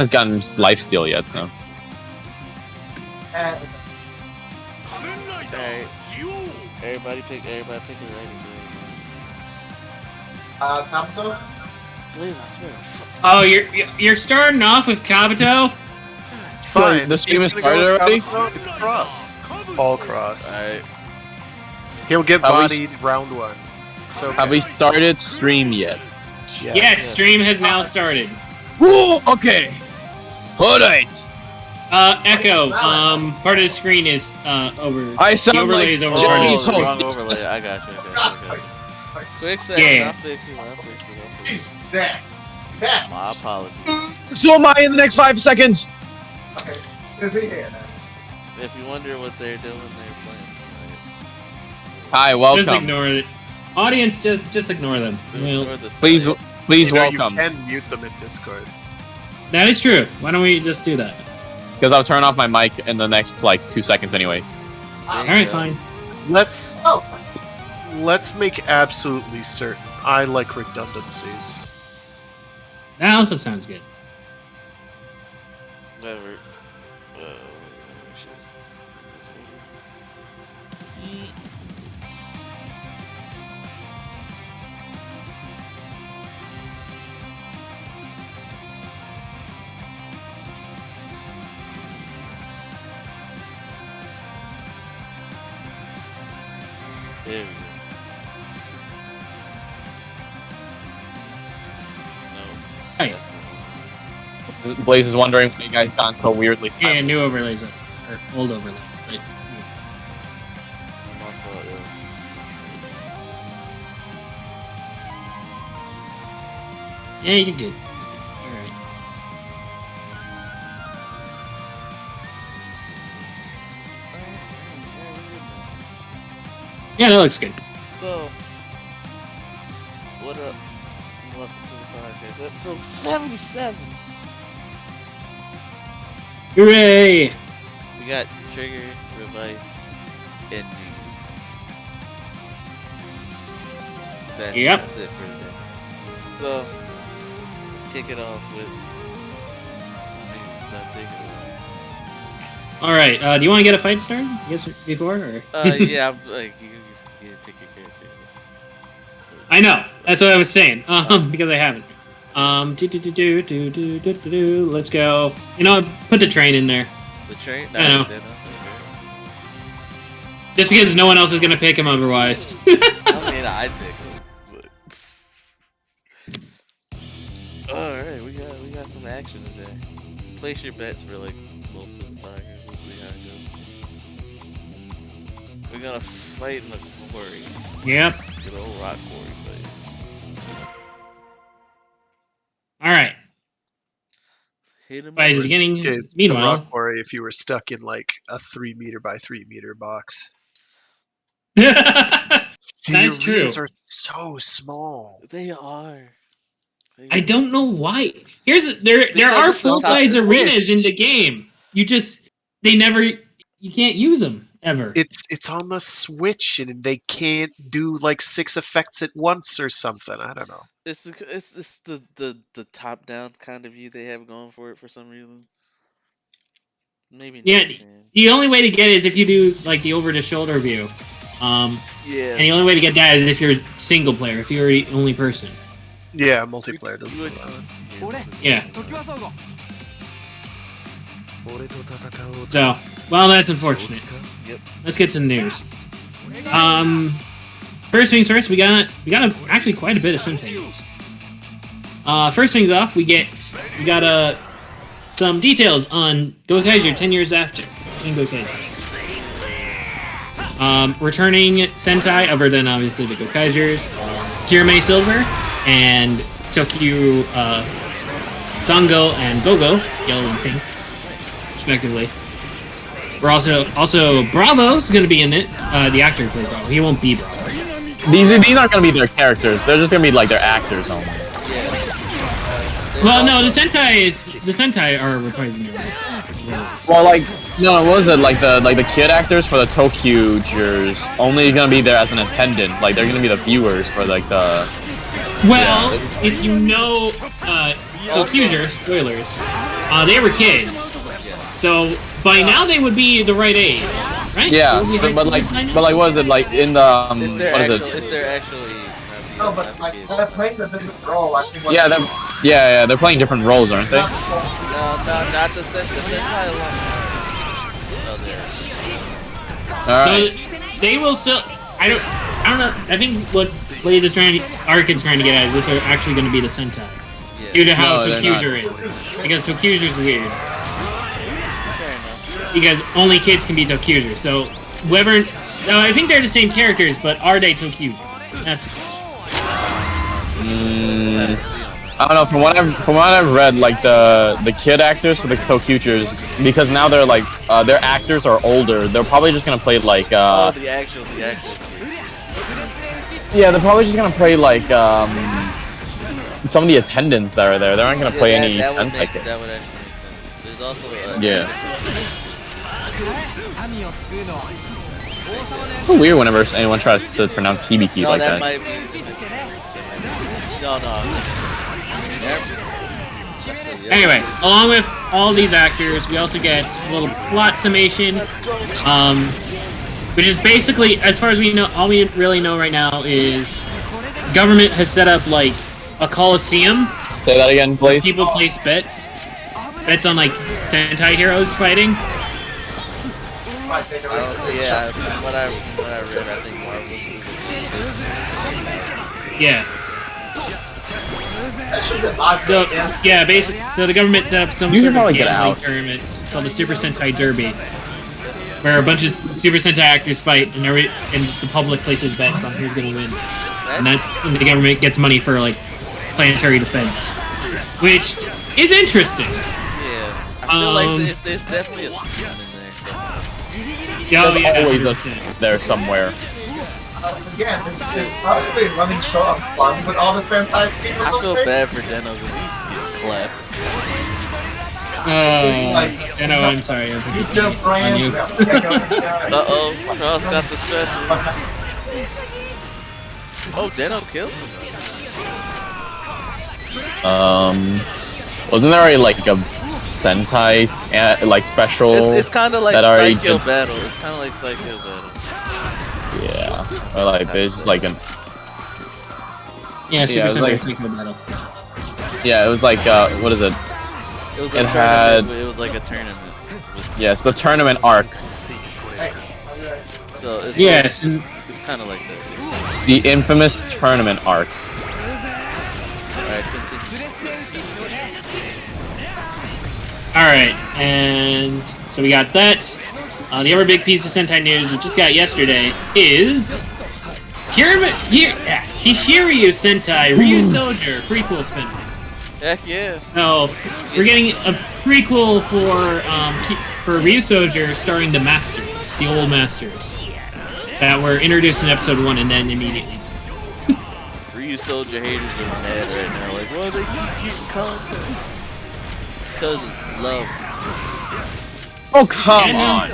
hasn't gotten lifesteal yet, so. Alright. Everybody pick a rating. Kabuto? Please, I swear. Oh, you're starting off with Kabuto? It's fine. The stream is He's gonna started go already? Kabuto, It's cross. It's all cross. Alright. He'll get Have we- bodied round 1. It's okay. Have we started stream yet? Yes, stream has now started. Whoa, okay. Alright. Echo, part of the screen is over. I sound the overlay like is over Oh, part of Jimmy's the the host. wrong overlay. I got you. Quick second. Yeah. I'll fix it. That. That. My apologies. So am I in the next 5 seconds. Okay. Is he here now? If you wonder what they're doing, they're playing tonight. Hi, welcome. Just ignore it. Audience, just ignore them. Well, Ignore the Please, site. please You know, welcome. You can mute them in Discord. that is true. Why don't we just do that? Because I'll turn off my mic in the next like 2 seconds, anyways. There you Alright, go. fine. Let's make absolutely certain. I like redundancies. That also sounds good. That works. Should this way. There we go. No. Hey. Blaze is wondering why you guys gone so weirdly Yeah, silent. new overlays up. Or old overlay. But, My fault, yo. yeah, you're good. Alright. Yeah, that looks good. So, what up? Welcome to the podcast, episode 77. Hooray! We got Trigger, Revice, and news. Yep. That's it for today. So, let's kick it off with some news. Don't take it away. Alright, do you want to get a fight started? Yes, before? Or? Yeah, I'm like, you pick your character. I know. That's what I was saying. Because I haven't. Let's go. You know, put the train in there. The train? I know. Okay. Just because no one else is gonna pick him otherwise. I mean, I'd pick him, but... Alright, we got some action today. Place your bets for, like, most of the time. We'll see how it goes. We're gonna fight in the quarry. Yep. Good old rock quarry fight. Alright. Hit him By the up. beginning. Okay, the Meanwhile. rock quarry if you were stuck in like a 3 meter by 3 meter box. That's The true. arenas are so small. They are. I don't know why. There Because are it's so full size tough to arenas in fix. the game. You can't use them ever. It's on the Switch and they can't do like 6 effects at once or something. I don't know. It's the top down kind of view they have going for it for some reason. Maybe Yeah, not, man. The only way to get it is if you do like the over the shoulder view. And Yeah. the only way to get that is if you're single player, if you're the only person. Yeah, multiplayer doesn't You allow would- it. Yeah. So, well, that's unfortunate. Yep. Let's get to the news. First things first, we got actually quite a bit of Sentai news. First things off, we got some details on Gokaiger 10 years after Team Gokaiger. Returning Sentai, other than obviously the Gokaigers, Kirame Silver and Tokyo Sango and Gogo, yellow and pink, respectively. We're also Bravo's gonna be in it. The actor who plays Bravo. He won't be Bravo. These aren't gonna be their characters. They're just gonna be like their actors only. Well, no, the Sentai are reprising their roles. Well, like no, what was it? Like the kid actors for the Tokyugers only gonna be there as an attendant. Like they're gonna be the viewers for like the. Well, if you know Tokyuger, spoilers. they were kids. So by now they would be the right age, right? Yeah, They would be high but schoolers by now? like, what is it like in the It's their what is actual. it? It's their actually. No, but like they're playing the different role. I think. Yeah, they're playing different roles, aren't they? No, not the Sentai alone. No, All right. But they will still. I don't know. I think what Blaze is trying, Arc is trying to get at is if they're actually going to be the Sentai, due to how No, they're Tokyuger is, because Tokyuger is weird. Fair enough. Because only kids can be Tokyuger. So whoever. So I think they're the same characters, but are they Tokyugers? That's. I don't know. From what I've read, like the kid actors for the Tokyuchers, because now they're like their actors are older. They're probably just gonna play like Oh, the actual. yeah, they're probably just gonna play like some of the attendants that are there. They aren't gonna play any that would Sentai make, kids. that would actually make sense. There's also Yeah. It's weird whenever anyone tries to pronounce Hibiki No, like that that. might be. No. Anyway, along with all these actors, we also get a little plot summation, which is basically, as far as we know, all we really know right now is government has set up like a coliseum. Say that again, please. People place bets on like Sentai heroes fighting. Yeah, from what I read, I think Marvel. Yeah. That should be live. So yeah, basically, so the government set up some You should sort probably of get gambling out. tournament called the Super Sentai Derby, where a bunch of Super Sentai actors fight, and the public places bets on who's gonna win, and that's when the government gets money for like planetary defense, which is interesting. Yeah, I feel like there's definitely a scheme in there. Yeah, There's always a there somewhere. Again, it's probably running short of fun with all the Sentai people. I feel bad for Deno because he's clapped. I know. I'm sorry. I'm Use putting your this on brain. you. Uh-oh, Charles got the stretcher. Oh, Deno killed him. Wasn't there like a Sentai like special? It's kind of like that already Psycho did- Battle. It's kind of like Psycho Battle. Yeah, or like there's just like an Yeah, Super it was Sentai like- Psycho Battle. yeah, it was like what is it? It was It a had- tournament. It was like a tournament. Yeah, it's the tournament arc, So it's Yes, like, and- it's kind of like that. the infamous tournament arc. Alright, continue. Alright, and so we got that. The other big piece of Sentai news we just got yesterday is Hishiryu Sentai Ryu Soldier prequel spin-off. Heck yeah. So we're getting a prequel for Ryu Soldier starring the Masters, the old Masters, that were introduced in episode 1 and then immediately. Ryu Soldier haters are mad right now. Like, why they keep getting content? Because it's loved. Oh come And, on!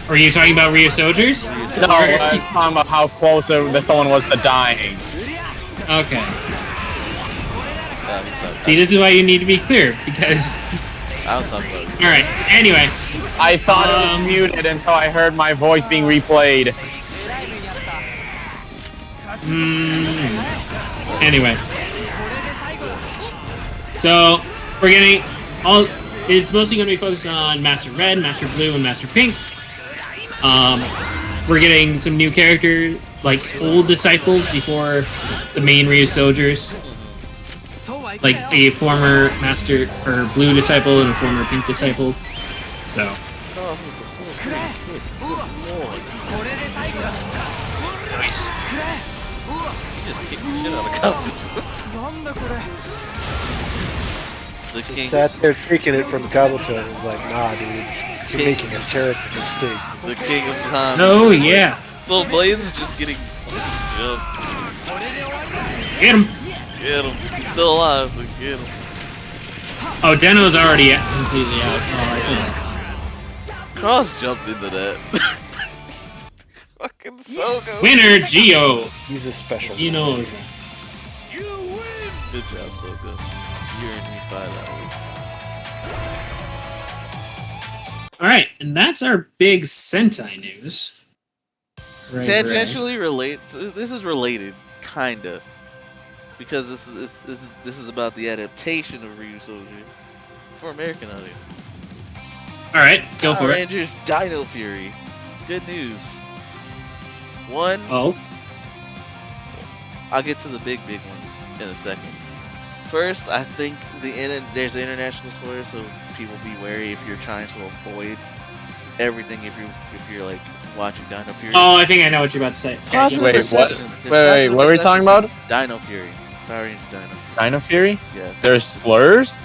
Are you talking about Ryu Soldiers? No, I was talking about how close someone was to dying. Okay. See, this is why you need to be clear, because... I'll talk about it. Alright, anyway. I thought it was muted until I heard my voice being replayed. Anyway. So, we're getting all... It's mostly going to be focused on Master Red, Master Blue, and Master Pink. We're getting some new characters, like old disciples before the main Ryu Soldiers. Like a former Master or Blue disciple and a former Pink disciple. So. Nice. You just kicked the shit out of cops. The king, Sat there taking it from Kabuto and was like, nah, dude, you're making a terrible mistake. the king of time. Oh yeah. So Blaze is just getting jumped. Get him. Get him. He's still alive, but get him. Oh, Deno's already completely out. Oh, I Cross jumped into that. Fucking so good. think. Winner, Geo. He's a special. You know. Good job, so good. You're $25. All right, and that's our big Sentai news. Right, Tangentially related. This is related, kinda, because this is about the adaptation of Ryu Soldier for American audience. All right, go Power for it. Rangers Dino Fury. Good news. One, Oh, I'll get to the big one in a second. First, I think there's international spoilers, so people be wary if you're trying to avoid everything. If you're like watching Dino Fury. oh, I think I know what you're about to say. Okay, Positive Wait, what? perception. There's Wait, positive what were we talking perception. about? Dino Fury. Power Rangers Dino. Dino Fury? Yes. There's slurs?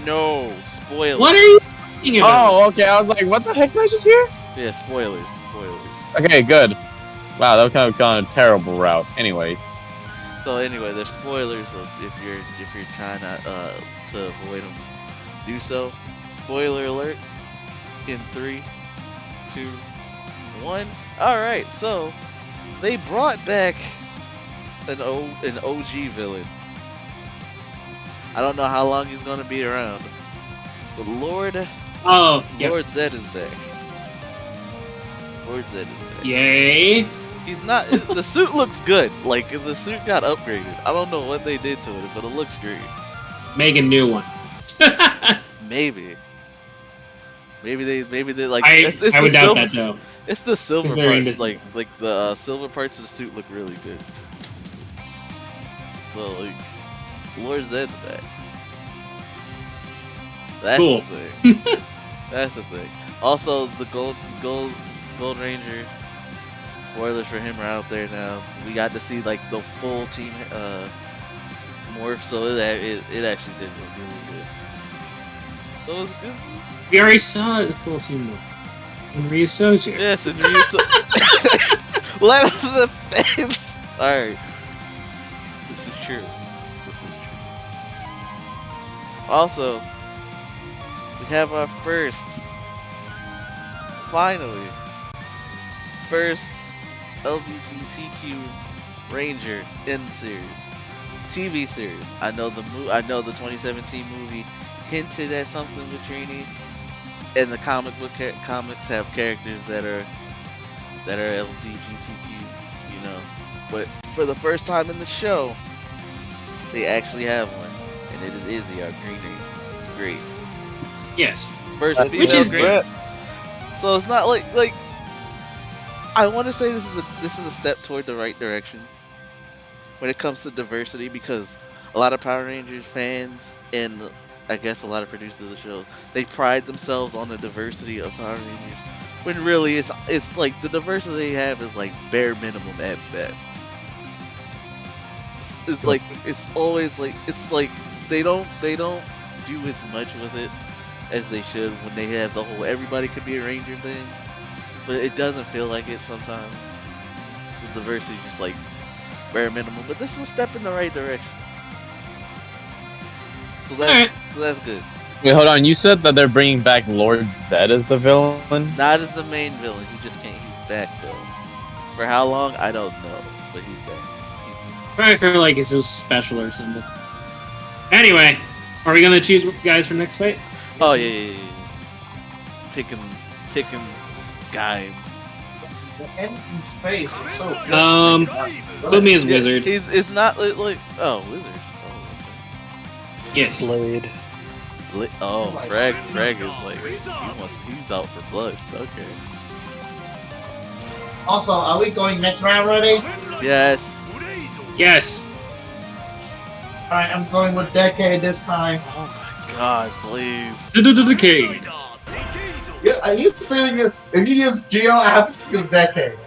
No spoilers. What are you talking about? Oh, okay. I was like, what the heck did I just hear? Yeah, spoilers. Spoilers. Okay, good. Wow, that was kind of a terrible route. Anyways. So anyway, there's spoilers. So if you're trying to avoid them, do so. Spoiler alert. In 3, 2, 1. All right. So they brought back an OG villain. I don't know how long he's gonna be around, but Lord Yep. Zed is back. Lord Zed is back. Yay! He's not. The suit looks good. Like the suit got upgraded. I don't know what they did to it, but it looks great. Make a new one. Maybe they like. I it's would the doubt silver, that though. It's the silver Considering parts. this- Like the silver parts of the suit look really good. So like, Lord Zed's back. That's Cool. the thing. That's the thing. Also, the Gold Ranger. Spoilers for him are out there now. We got to see like the full team morph, so it actually did look really good. So it's We already saw the full team move in Ryu Soju. yes, and Ryu let the fans. All right, this is true. This is true. Also, we have our finally, first LGBTQ Ranger in the series, TV series. I know the 2017 movie hinted at something with Trini, and the comics have characters that are LGBTQ, you know. But for the first time in the show, they actually have one, and it is Izzy, our Green Ranger. Great. Yes. First Which female is Green. good. So it's not like I want to say this is a step toward the right direction when it comes to diversity, because a lot of Power Rangers fans and I guess a lot of producers of the show, they pride themselves on the diversity of Power Rangers, when really it's like the diversity they have is like bare minimum at best. It's like it's always like it's like they don't do as much with it as they should when they have the whole everybody could be a ranger thing, but it doesn't feel like it sometimes. The diversity is just like bare minimum, but this is a step in the right direction. So that's good. Wait, hold on. You said that they're bringing back Lord Zed as the villain? Not as the main villain. He just can't. He's back though. For how long? I don't know, but he's back. Probably feel like it's just special or something. Anyway, are we gonna choose guys for next fight? Oh yeah. Picking guy. The end in space is so good. Put me as Yeah, wizard. It's not like oh wizard. Oh, Yes. Blade. oh Frag is like he's out for blood. Okay. Also, are we going next round already? Yes. Yes. Alright, I'm going with Decade this time. Oh my god, please. Decade. Yeah, I used to say if you use Geo, I have to use Decade.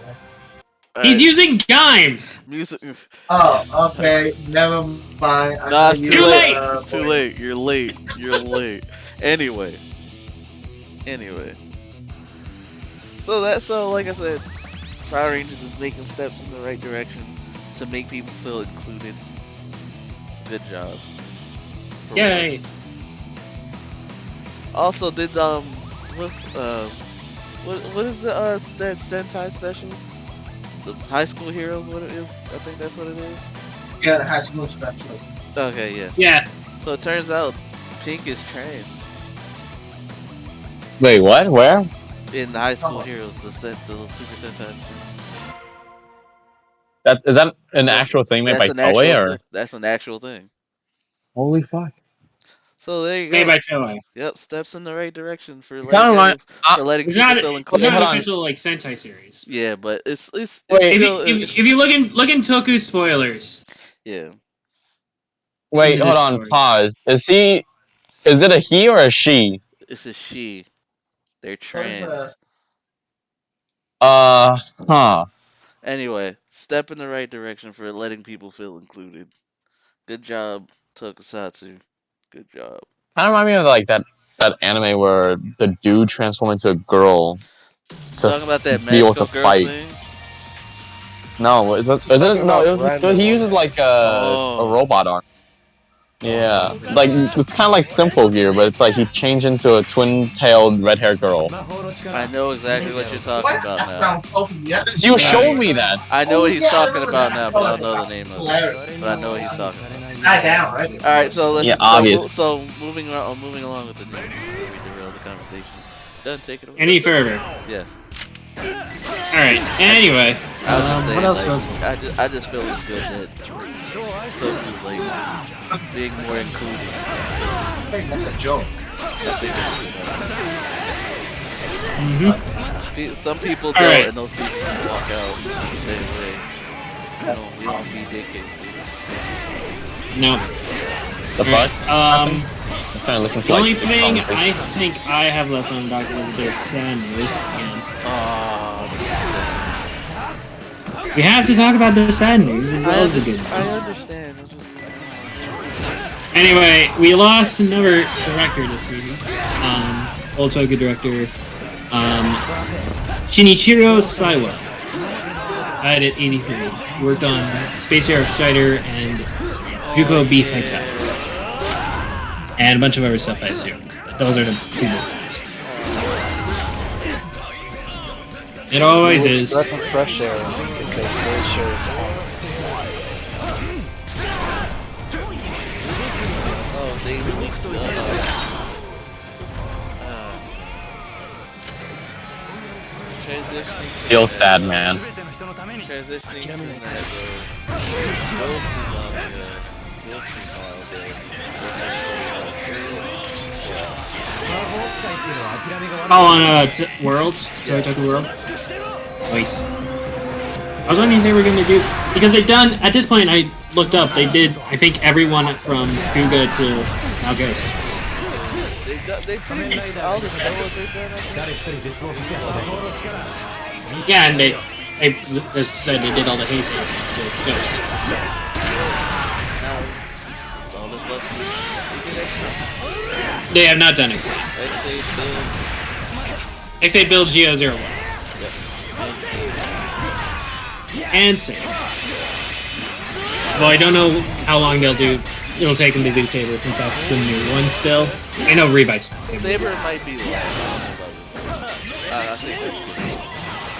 He's using Gaim. music. Oh, okay. Never mind. I'm Nah, it's gonna too use, late. uh, It's too late. You're late. You're late. Anyway. So like I said, Power Rangers is making steps in the right direction to make people feel included. Good job. For Yay. once. Also, did what is that Sentai special? The High School Heroes, what it is? I think that's what it is. Yeah, the High School Special. Okay, yeah. Yeah. So it turns out Pink is trans. Wait, what? Where? In the High School Heroes, the Super Sentai. Is that an That's actual thing made by an actual Toei thing. or? That's an actual thing. Holy fuck! So there you Made go. by Toei. Yep, steps in the right direction for Kind of remind. letting It's people not. feel It's included. not an hold on. official like Sentai series. Yeah, but it's Wait. still If you look in Toku spoilers, yeah. in Wait, the hold on. Discord. Pause. Is he? Is it a he or a she? It's a she. They're What is that? trans. Huh. Anyway, step in the right direction for letting people feel included. Good job, Tokusatsu. Good job. Kind of remind me of like that anime where the dude transformed into a girl to Talking about that be able magical to girl fight. thing. No, is it? talking No, about it was. Random. He uses like a Oh. robot arm. Yeah, like it's kind of like Simple Gear, but it's like he changed into a twin-tailed red-haired girl. I know exactly what you're talking What? about That now. sounds so familiar. You showed me that. I know what he's Yeah, I talking remember about that. now, but I don't Oh, know the name of it. hilarious. But I know what he's talking about. Die down, right? All right, so let's. Yeah, obvious. So moving along with the news. Before we derail the conversation. Done. Take it away. Any further? Yes. All right. Anyway, I was just saying, what else like, was? I just feel it's good that Toku's like being more included. That's a joke. I think Mhm. some people All don't, right. and those people can walk out and stay away. We don't be dickheads. No. The All fuck? right, I'm trying to listen to the like only 6 thing conversations. I think I have left on docket is this sad news. And we have to talk about the sad news as well as the good. I understand. I'm just... Anyway, we lost another director this week. Old Toku director, Shinichiro Saiwa. Died at 83. Worked on Space Air Fighter and Juko B Fighter. And a bunch of other stuff, I assume. But those are the two big ones. It always is. Breath of fresh air because those shows are. Oh, they released transitioning. Feel sad, man. Transitioning from that, Ghost is on Ghost is Oh, on World? Toy Toku World? Nice. I was wondering if they were going to do... Because they've done... At this point, I looked up. They did, I think, everyone from Kuga to now Ghost. So. They've pretty all the shows they've done. Yeah, and they just said they did all the Heisei's to Ghost. So. All this left. They have not done X8. X8 still. X8 build Geo01. And Saber. Well, I don't know how long they'll do. It'll take them to do Saber since that's the new one still. I know Revice. Saber might be last. I think that's good.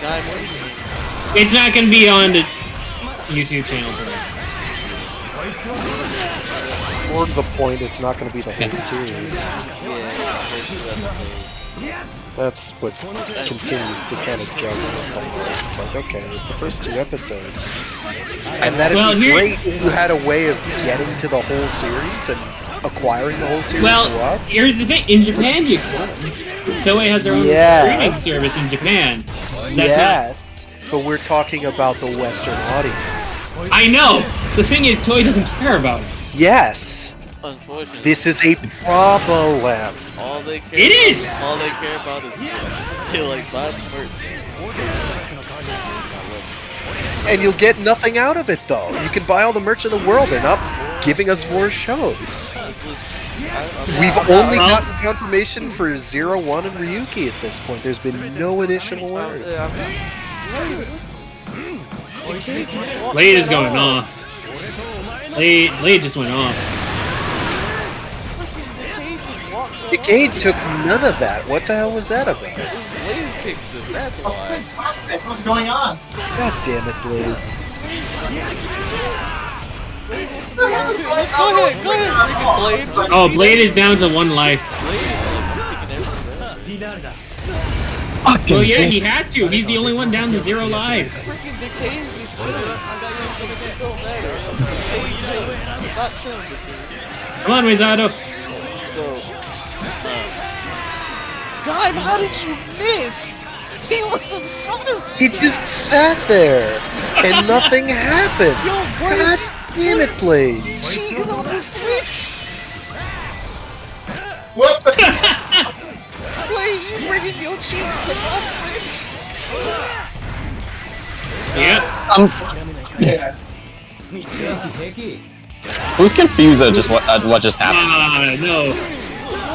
Guy, what do you think? It's not gonna be on the YouTube channel for that. More to the point, it's not going to be the whole series. That's what continues to kind of juggle with the whole. It's like, okay, it's the first 2 episodes. And that'd be great if you had a way of getting to the whole series and acquiring the whole series to watch. Here's the thing. In Japan, you can. Toei has their own streaming service in Japan. That's but we're talking about the Western audience. I know! The thing is, Toei doesn't care about us. Yes! Unfortunately. This is a problem. All they care It about, is! All they care about is they like buying merch. And you'll get nothing out of it, though. You can buy all the merch in the world. They're not giving us more shows. We've only gotten confirmation for 01 and Ryuki at this point. There's been no additional word. Blade is going off. Blade just went off. Decade took none of that. What the hell was that about? Blaze kicked him, that's why. What's going on? God damn it, Blaze. Go ahead, freaking Blade. Oh, Blade is down to 1 life. Well, yeah, he has to. He's the only one down to 0 lives. Freaking Decay is just chilling. It don't matter. Decay's chilling. Stop chilling, Decay. Come on, Wizardo. So, God, how did you miss? He was in front of He just sat there, and nothing happened. Yo, God damn it, Blaze. cheating on the Switch. What the? Blade, you bringing your cheat to my Switch? Yeah. Yeah. Who's confused at just what just happened? No.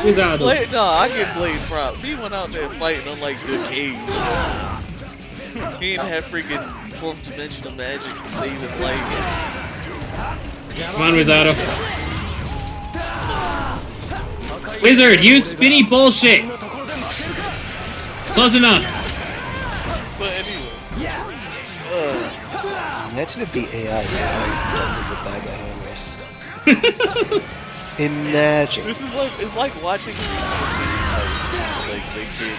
Wizardo. Blade, no, I give Blade props. He went out there fighting unlike Decay. He didn't have freaking 4th dimensional magic to save his life. Come on, Wizardo. Wizard, use spinny bullshit. Close enough. But anyway, Imagine if the AI was as dumb as a bag of hammers. Imagine. this is like, it's like watching like they give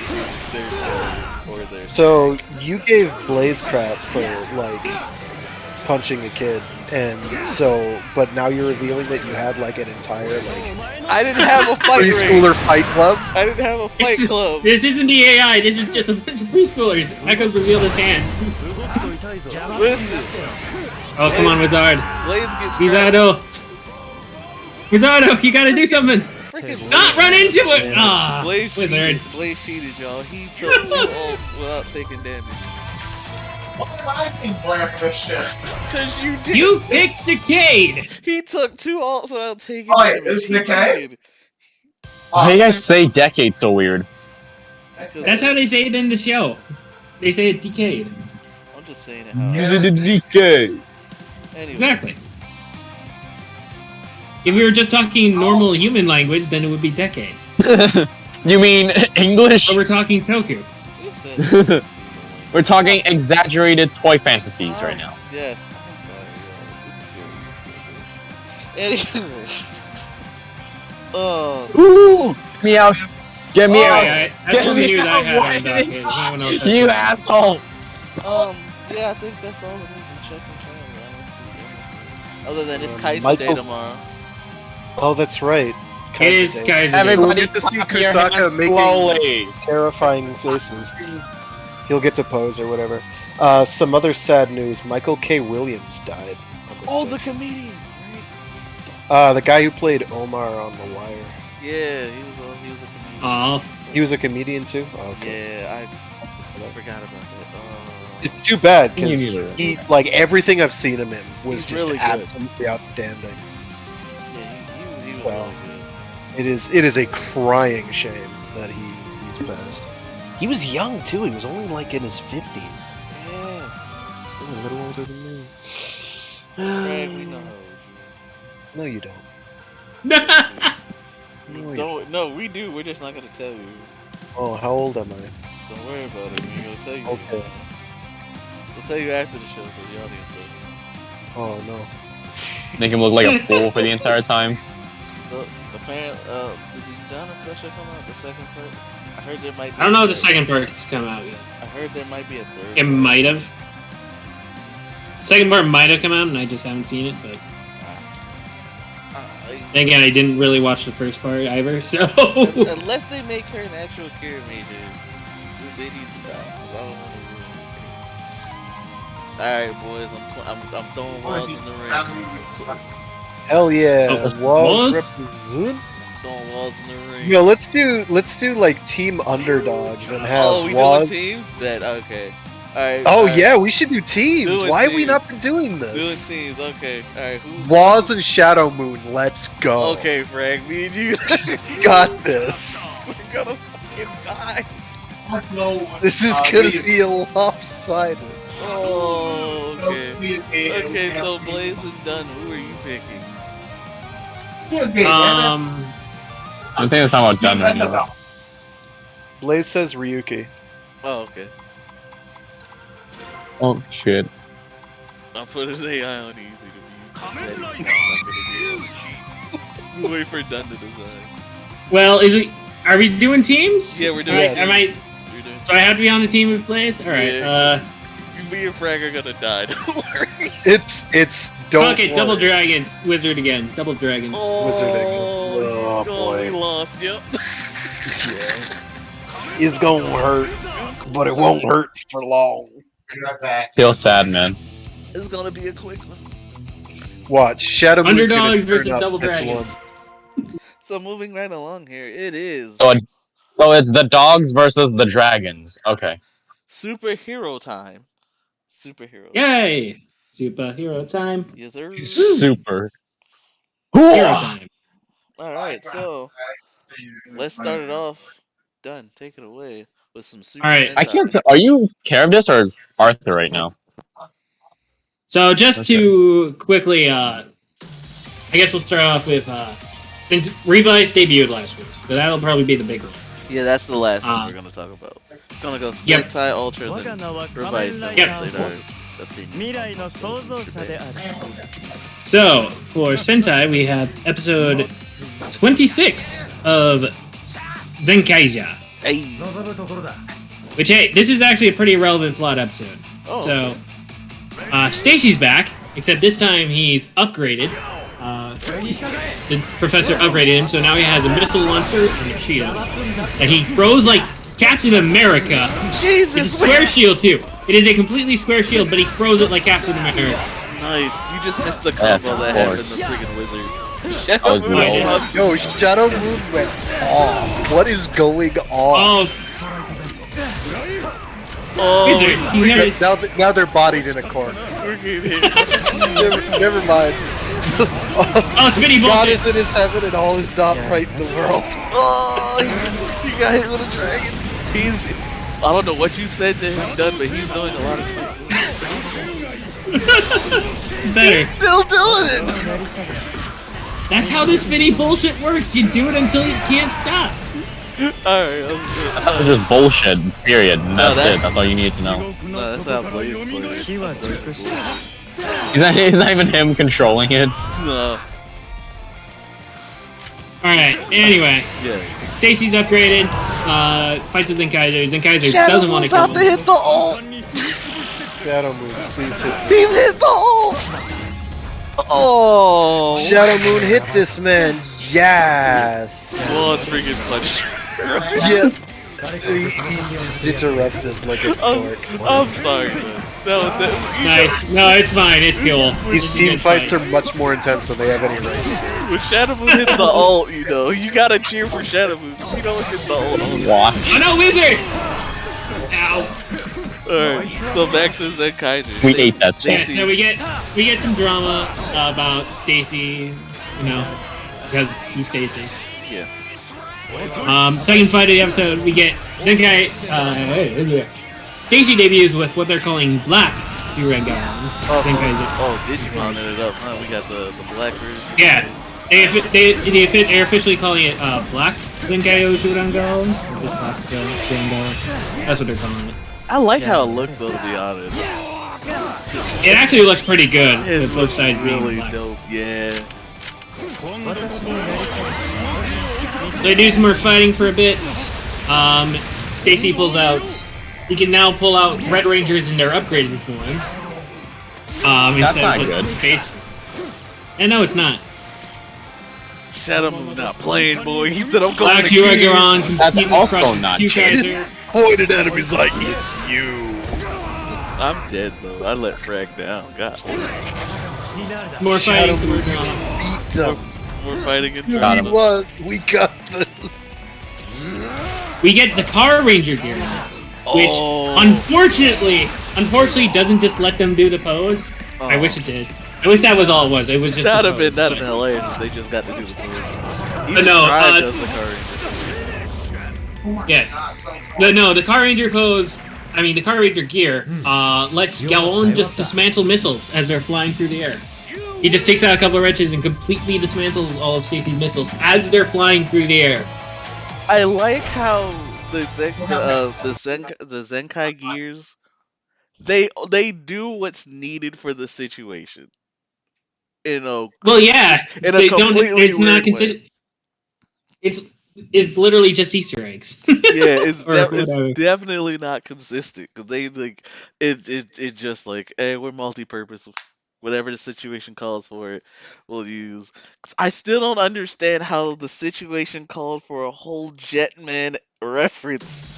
their tone or their. So you gave Blaze crap for like punching a kid, and so but now you're revealing that you had like an entire like I didn't have a fight ring. preschooler fight club. I didn't have a fight club. This isn't the AI, this is just a bunch of preschoolers. Echo's revealed his hands. Listen, Oh, come on, Wizard. Blades gets Wizardo. Wizardo, you gotta do something. freaking Not run into it! Ah, Blaze Wizard. cheated. Blaze cheated, y'all. He took 2 ults without taking damage. Why am I being blamed for this shit? Cause you did. You picked Decade! He took 2 ults without taking Oh, wait, damage. is He Decay? cheated. How do you guys say decade so weird? That's how they say it in the show. They say it Decade. I'm just saying it how. Decade. Anyway, Exactly. If we were just talking normal human language, then it would be Decade. You mean English? But we're talking Toku. listen. We're talking exaggerated toy fantasies right now. Yes, I'm sorry. Anyway. Ooh, get me out! Get me out! That's Get all the me news I out! had Why on did Decade. No one else has you it. asshole! Yeah, I think that's all the news in check and channel. I don't see anything. Other than it's Kaiser Michael- Day tomorrow. Oh, that's right. It is, Kaiser Day. guys. Everybody We'll get to see clap your Kutsaka hands making- slowly. Terrifying faces. He'll get to pose or whatever. Some other sad news. Michael K. Williams died on the Oh, the 6th. comedian, right? The guy who played Omar on The Wire. Yeah, he was a comedian. Aw. He was a comedian too? Oh, okay. Yeah, I forgot about that. It's too bad Me because neither. he, like, everything I've seen him in was He's just really good. absolutely outstanding. Yeah, he was Wow. really good. It is a crying shame that he's passed. He was young too. He was only like in his 50s. Yeah. A little older than me. Craig, we know how old No, you don't. you are. No, you Don't, no, we do. We're just not gonna tell you. Oh, how old am I? Don't worry about it. We're gonna tell you. Okay. We'll tell you after the show, so the audience doesn't. Oh no. Make him look like a fool for the entire time. The parent, did the Donna special come out? The second part? I heard there might be. I don't know a if the third. second part has come out yet. I heard there might be a third. It part. might have. Second part might have come out, and I just haven't seen it. But then again, I didn't really watch the first part either. So Unless they make her an actual Kira major, they need to stop. 'Cause I don't want to ruin it. Alright, boys, I'm throwing walls in the ring. Hell yeah. Oh, Walls Walls? represent. Throwing walls in the ring. Yo, let's do like team underdogs and have Oh, we Waz. doing teams? Bet, okay. Alright. Oh alright. yeah, we should do teams. Doing Why have we not teams. been doing Doing this? teams, okay. Alright, who? Waz and Shadow Moon, let's go. Okay, Frank, me and you. Got this. We're gonna fucking die. No. This is gonna be lopsided. Oh, okay. Okay, so Blaze and Dunn, who are you picking? I think that's not about done right now. Blaze says Ryuki. Oh, okay. Oh shit. I'll put his AI on easy to Wait for Dun to decide. Well, is it? Are we doing teams? Yeah, we're doing Alright, teams. We're doing So I have to be on a team who plays. All right. Yeah. Me and Frag are gonna die. Don't worry. It's don't Fuck it. worry. Double dragons. Wizard again. Double dragons. Wizarding. Oh, we boy. lost. Yep. It's gonna hurt, but it won't hurt for long. Be right back. Feel sad, man. It's gonna be a quick one. Watch Shadow Moon's gonna Underdogs turn versus up double this dragons. So moving right along here, it is So it's the dogs versus the dragons. Okay. superhero time. Superhero. Yay! Superhero time. Yes, sir. Super. Hero time. All right, so let's start it off. Done. Take it away with some super. All right. I can't. Are you Charybdis or Arthur right now? So just to quickly, I guess we'll start off with since Revice debuted last week, so that'll probably be the big one. Yeah, that's the last one we're gonna talk about. Gonna go Yep. Sentai Ultra, then Revice, and Yep. we'll state our opinions. So for Sentai, we have episode 26 of Zenkaija, Hey. which hey, this is actually a pretty relevant plot episode. Oh. So Stacy's back, except this time he's upgraded. The professor upgraded him, so now he has a missile launcher and a shield. And he throws like Captain America. Jesus. It's a square shield too. It is a completely square shield, but he throws it like Captain America. Nice. You just missed the combo that happened in the freaking wizard. Shadow was Moon low. lost. Yo, Shadow Moon went off. What is going on? Oh, Wizard, you had Now they're bodied in a corner. we're getting hit. Never mind. oh, spinny God bullshit. is in his heaven and all is not right in the world. Oh, he got hit with a dragon. I don't know what you said to him, Done, but he's doing a lot of stuff. Better. He's still doing it. That's how this spinny bullshit works. You do it until you can't stop. Alright, That was just bullshit. Period. And that's that's- it. That's all you need to know. no, that's how Blaze played it. It's not even him controlling it. No, Alright, anyway. yeah. Stacy's upgraded. Fights with Zenkaiser. Zenkaiser Shadow doesn't want to kill about to him. hit the ult. Shadow Moon, please hit. He's hit the ult. Oh. Shadow Moon hit this man. Yes. Well, it's freaking Punisher. Yeah. He just interrupted like a dork. I'm sorry, man. That Nice. No, it's fine. It's cool. These This is team good fights fight. are much more intense than they have any right to be. when Shadow Moon hits the ult, you know, you gotta cheer for Shadow Moon. You don't hit the ult. Watch. Oh no, Wizard! Ow. Alright, so back to Zenkaiser. We ate that Yeah, shit. so we get some drama about Stacy, you know, because he's Stacy. Yeah. Second fight of the episode, we get Zenkai. Stacy debuts with what they're calling Black Juregan. Zenkaiser. Oh, Digimon it up, huh? We got the black version. Yeah, they're officially calling it Black Zenkai Jurango. Or just Black Jurango. That's what they're calling it. I like how it looks though, to be honest. It actually looks pretty good It with both looks sides being really black. dope, yeah. So they do some more fighting for a bit. Stacy pulls out. He can now pull out Red Rangers in their upgraded form. Instead not of just good. base. And no, it's not. Shadow Moon not playing, boy. He said I'm going Black to Juregan That's completely also crushes not Q-Kaiser. Pointed at him, he's like, it's you. I'm dead though. I let Frag down. God. More Shadow fighting. Some more drama. Beat them. We're fighting in Got drama. him. We won. We got this. We get the Car Ranger gear units, which Oh. unfortunately doesn't just let them do the pose. I Oh. wish it did. I wish that was all it was. It was just That'd the have been pose, but- hilarious if they just got to do the pose. Even no, Tribe does the Car Ranger. Yes. No, the Car Ranger pose. I mean, the Car Ranger gear lets Galon just dismantle missiles as they're flying through the air. He just takes out a couple of wrenches and completely dismantles all of Stacy's missiles as they're flying through the air. I like how the Zenkai gears, they do what's needed for the situation. in a Well, yeah, in a they don't. completely It's not weird way. considered. It's literally just Easter eggs. Yeah, it's Or it's whatever. definitely not consistent because they like it just like hey we're multi-purpose. Whatever the situation calls for it, we'll use. 'Cause I still don't understand how the situation called for a whole Jetman reference.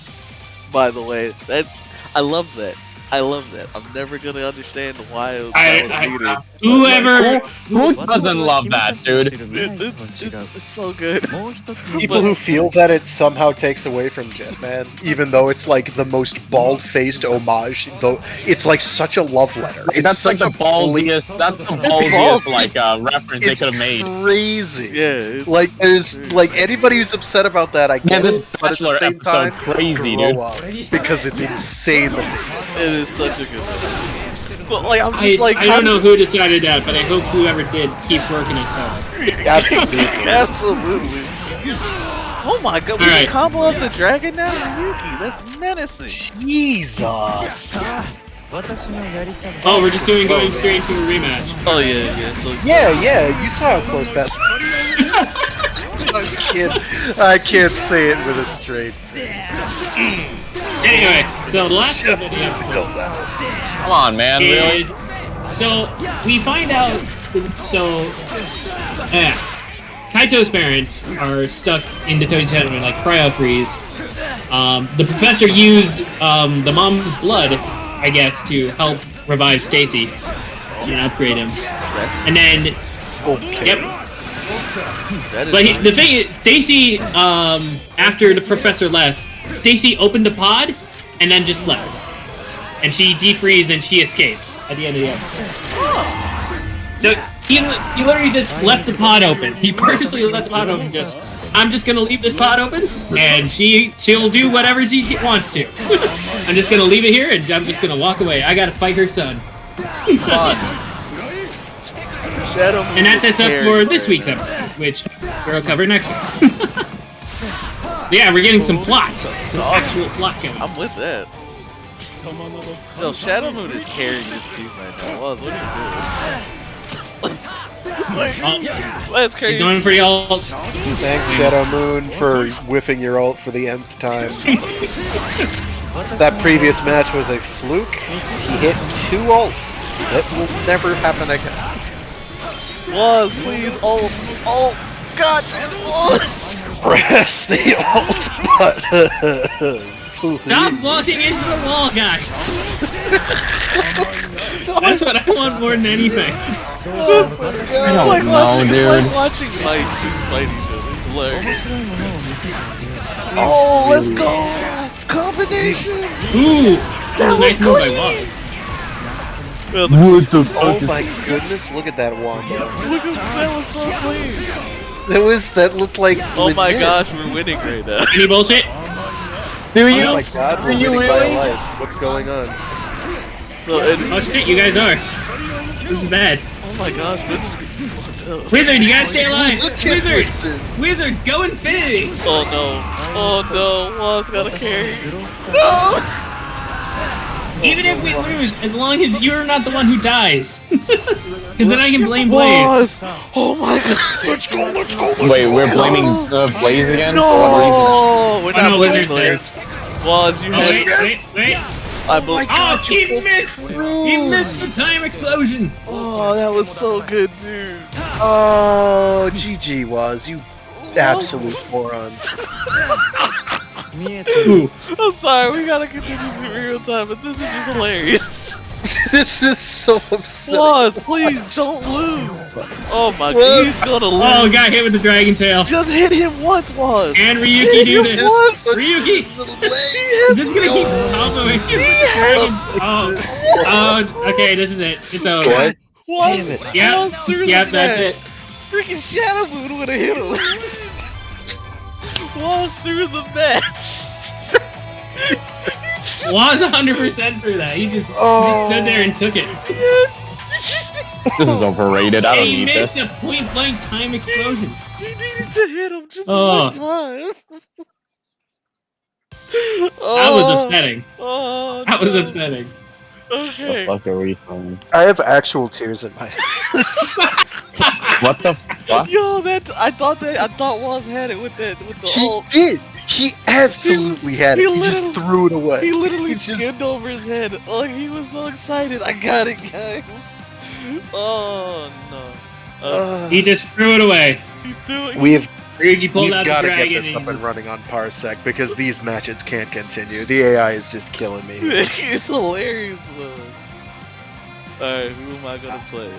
By the way, I love that. I love that. I'm never gonna understand why that was needed. Whoever. Who doesn't love that, dude? It's so good. People who feel that it somehow takes away from Jetman, even though it's like the most bald-faced homage, though it's like such a love letter. It's That's like such the a ballsiest. That's the ballsiest like reference they It's could have made. crazy. Yeah, it's Like there's very like anybody who's upset about that, I Yeah, get this it, but at the Bachelor same episode time, crazy, grow dude. up because it's insanely. It is such a good one. But like I'm just like I don't know who decided that, but I hope whoever did keeps working it so. Absolutely. Absolutely. Oh my god, we Alright. can combo up the dragon now, Yuki. That's menacing. Jesus. Oh, we're just going straight into a rematch. Oh yeah. So Yeah, you saw how close that. I can't say it with a straight face. Anyway, so the last bit of the episode Come on, man. Really? is so we find out. So Kaito's parents are stuck in the Toei Gentleman, like cryo freeze. The professor used the mom's blood, I guess, to help revive Stacy and upgrade him. And then, yep. that is But nice. the thing is, Stacy, after the professor left, Stacy opened a pod and then just left. And she defreezed and she escapes at the end of the episode. So he literally just left the pod open. He purposely left the pod open. I'm just gonna leave this pod open, and she'll do whatever she wants to. I'm just gonna leave it here, and I'm just gonna walk away. I gotta fight her son. Shadow Moon And that sets up is for scary, this man. week's episode, which we'll cover next week. Yeah, we're getting some plot, some actual plot going. I'm with that. Yo, Shadow Moon is carrying this team right now. What are you doing? That's crazy. He's going for the ult. Thanks, Shadow Moon, for whiffing your ult for the nth time. That previous match was a fluke. He hit 2 ults. That will never happen again. Was please ult. God damn it, was. Press the ult button. Stop walking into the wall, guys. That's what I want more than anything. I don't know, It's dude. like watching mice just fight each other. It's hilarious. Oh, let's go! Combination! Ooh, nice move by Waz. What the Oh my goodness, look at that one. Look at that was so clean. That looked like Oh my legit. gosh, we're winning right now. Any bullshit? Do you? Oh my god, we're you winning by a really? life. What's going on? So, and, Oh shit, you guys are. This is bad. oh my gosh, this is fucked up. Wizard, you gotta stay alive. Look at Wizard, Wizard, go infinity. Oh no, Waz got a carry. No! Even if we lose, as long as you're not the one who dies. Because then I can blame Blaze. Waz! Oh my god! Let's go! Wait, we're blaming Blaze again? For what reason? No! We're Oh, not no, blaming Wizard's Blaze. Waz, you Oh, had... wait. I believe... Oh, he missed! He missed the time explosion! Oh, that was so good, dude. Oh, GG was you absolute moron. Ooh. I'm sorry, we gotta continue this in real time, but this is just hilarious. This is so upsetting. Waz, please don't lose. Oh my What? god, he's gonna lose. Oh, got hit with the dragon tail. Just hit him once, Waz. And Ryuki Hit do him this. once. Ryuki! This is gonna keep comboing with the dragon. Oh, okay, this is it. It's over. What? Waz, Damn it. Yep, Waz through yep, the that's match. it. Freaking Shadow Moon would have hit him. Waz through the match. Was 100% through that. He just stood there and took it. This is overrated. I don't He need missed this. a point blank time explosion. He needed to hit him just Oh. one time. That was upsetting. Oh, That was no. upsetting. Okay. What the fuck are we doing? I have actual tears in my eyes. What the fuck? Yo, I thought Waz had it with the He ult. did. He absolutely had it. He just threw it away. He literally He just- skimmed over his head. Oh, he was so excited. I got it, guys. Oh no. He just threw it away. He threw it. We've Ryugi pulled out the got to dragon get this and up and just- running on Parsec because these matches can't continue. The AI is just killing me. It's hilarious though. Alright, who am I gonna play?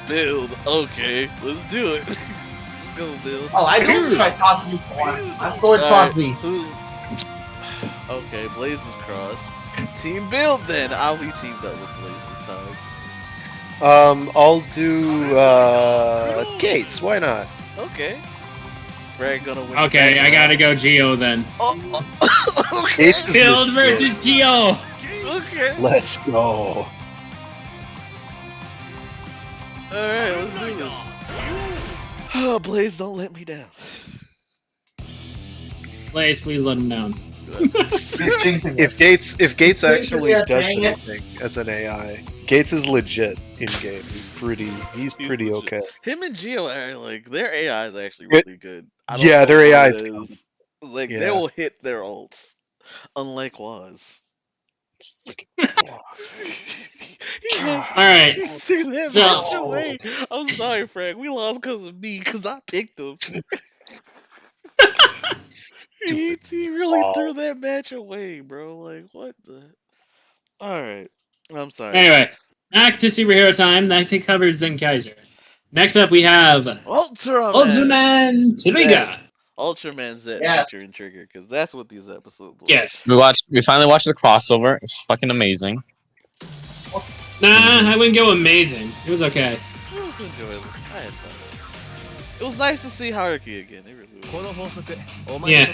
Build. Okay, let's do it. Let's go, Build. Oh, I didn't try Cosby for once. I'm going Alright, Cosby. Okay, Blaze is cross. Team Build then. I'll be teamed up with Blaze this time. I'll do Gates. Why not? Okay. Brad gonna win. Okay, that I gotta round. go Geo then. Okay. Gates is Build legit. versus Geo. Okay. Let's go. Alright, let's do this. Oh, Blaze, don't let me down. Blaze, please let him down. He's jinxing it. If Gates actually Yeah, does dang it. anything as an AI, Gates is legit in game. He's pretty legit. okay. Him and Geo are like their AI is actually It- really good. I don't yeah, know their what AI it is is. Like they Yeah. will hit their ults, unlike Waz. All right. He threw that So- match away. I'm sorry, Frank. We lost because of me, because I picked him. he really threw that match away, bro. Like, what the? Alright. I'm sorry. Anyway, back to superhero time. That covers Zenkaiser. Next up, we have Ultraman! Ultraman Triga. Ultraman Z Yes. featuring Trigger, because that's what these episodes were. Yes. We finally watched the crossover. It's fucking amazing. Nah, I wouldn't go amazing. It was okay. It was enjoyable. I had fun. It was nice to see Haruki again. It really was. Yeah.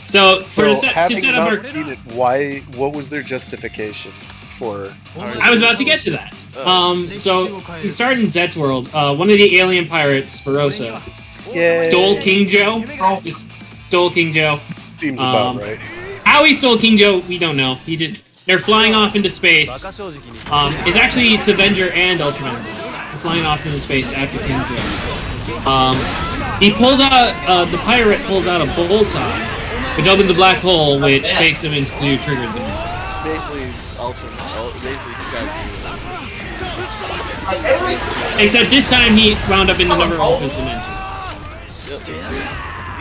So, So to having set up our... not seen it, why? What was their justification for? I was about to get to that. So we started in Zet's world. One of the alien pirates, Barossa, Yeah, stole King Joe. Just stole King Joe. seems about right. How he stole King Joe, we don't know. He did. They're flying off into space. It's actually Avenger and Ultraman. They're flying off into space after King Joe. He pulls out. The pirate pulls out a bow tie, which opens a black hole, which takes him into Trigger's dimension. Basically, Ultraman. Basically, you guys Like, every Except this time he wound up in the number Ultra's dimension.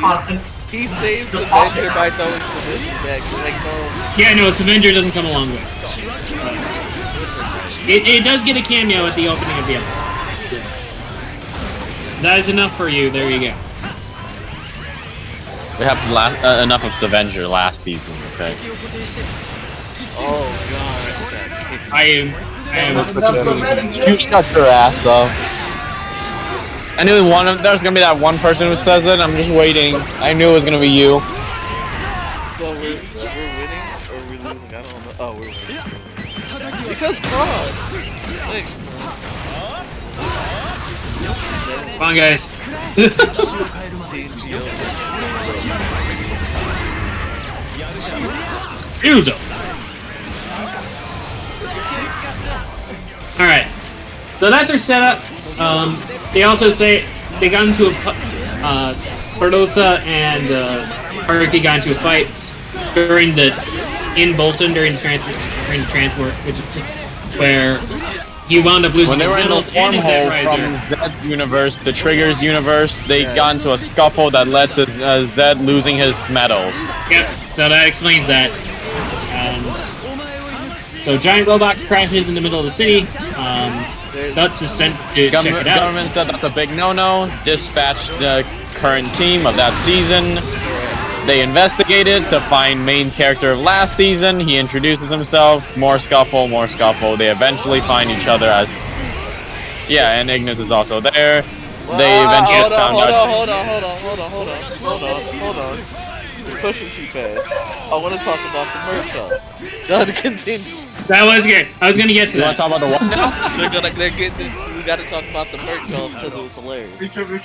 constant. He saves Avenger by throwing Civilian back. Like, no. Yeah, no, Avenger doesn't come along with it. It does get a cameo at the opening of the episode. That is enough for you. There you go. We have enough of Avenger last season, okay? Oh, God. I am You shut your ass up. I knew there's gonna be that one person who says it. I'm just waiting. I knew it was gonna be you. So we're winning or we're losing? I don't know. Oh, we're winning. Because Cross. Thanks, Come on, guys. Team Geo. Beautiful. All right. So that's our setup. They also say they got into a Bardosa and Haruki got into a fight in Bolton during the transport, which is where he wound up losing When they his were in the medals and his wormhole Zed from Zed's universe to Trigger's universe, they got into a scuffle that led to Zed losing his medals. Yep. So that explains that. So giant robot crashes in the middle of the city. Guts is sent to check it out. Government said that's a big no-no. Dispatched the current team of that season. They investigated to find main character of last season. He introduces himself. More scuffle, more scuffle. They eventually find each other as... Yeah, and Ignis is also there. They eventually Hold found out... on. You're pushing too fast. I want to talk about the merch shop. Gotta continue. That was good. I was gonna get to You want that. to talk about the what now? We gotta talk about the merch shop because it was hilarious.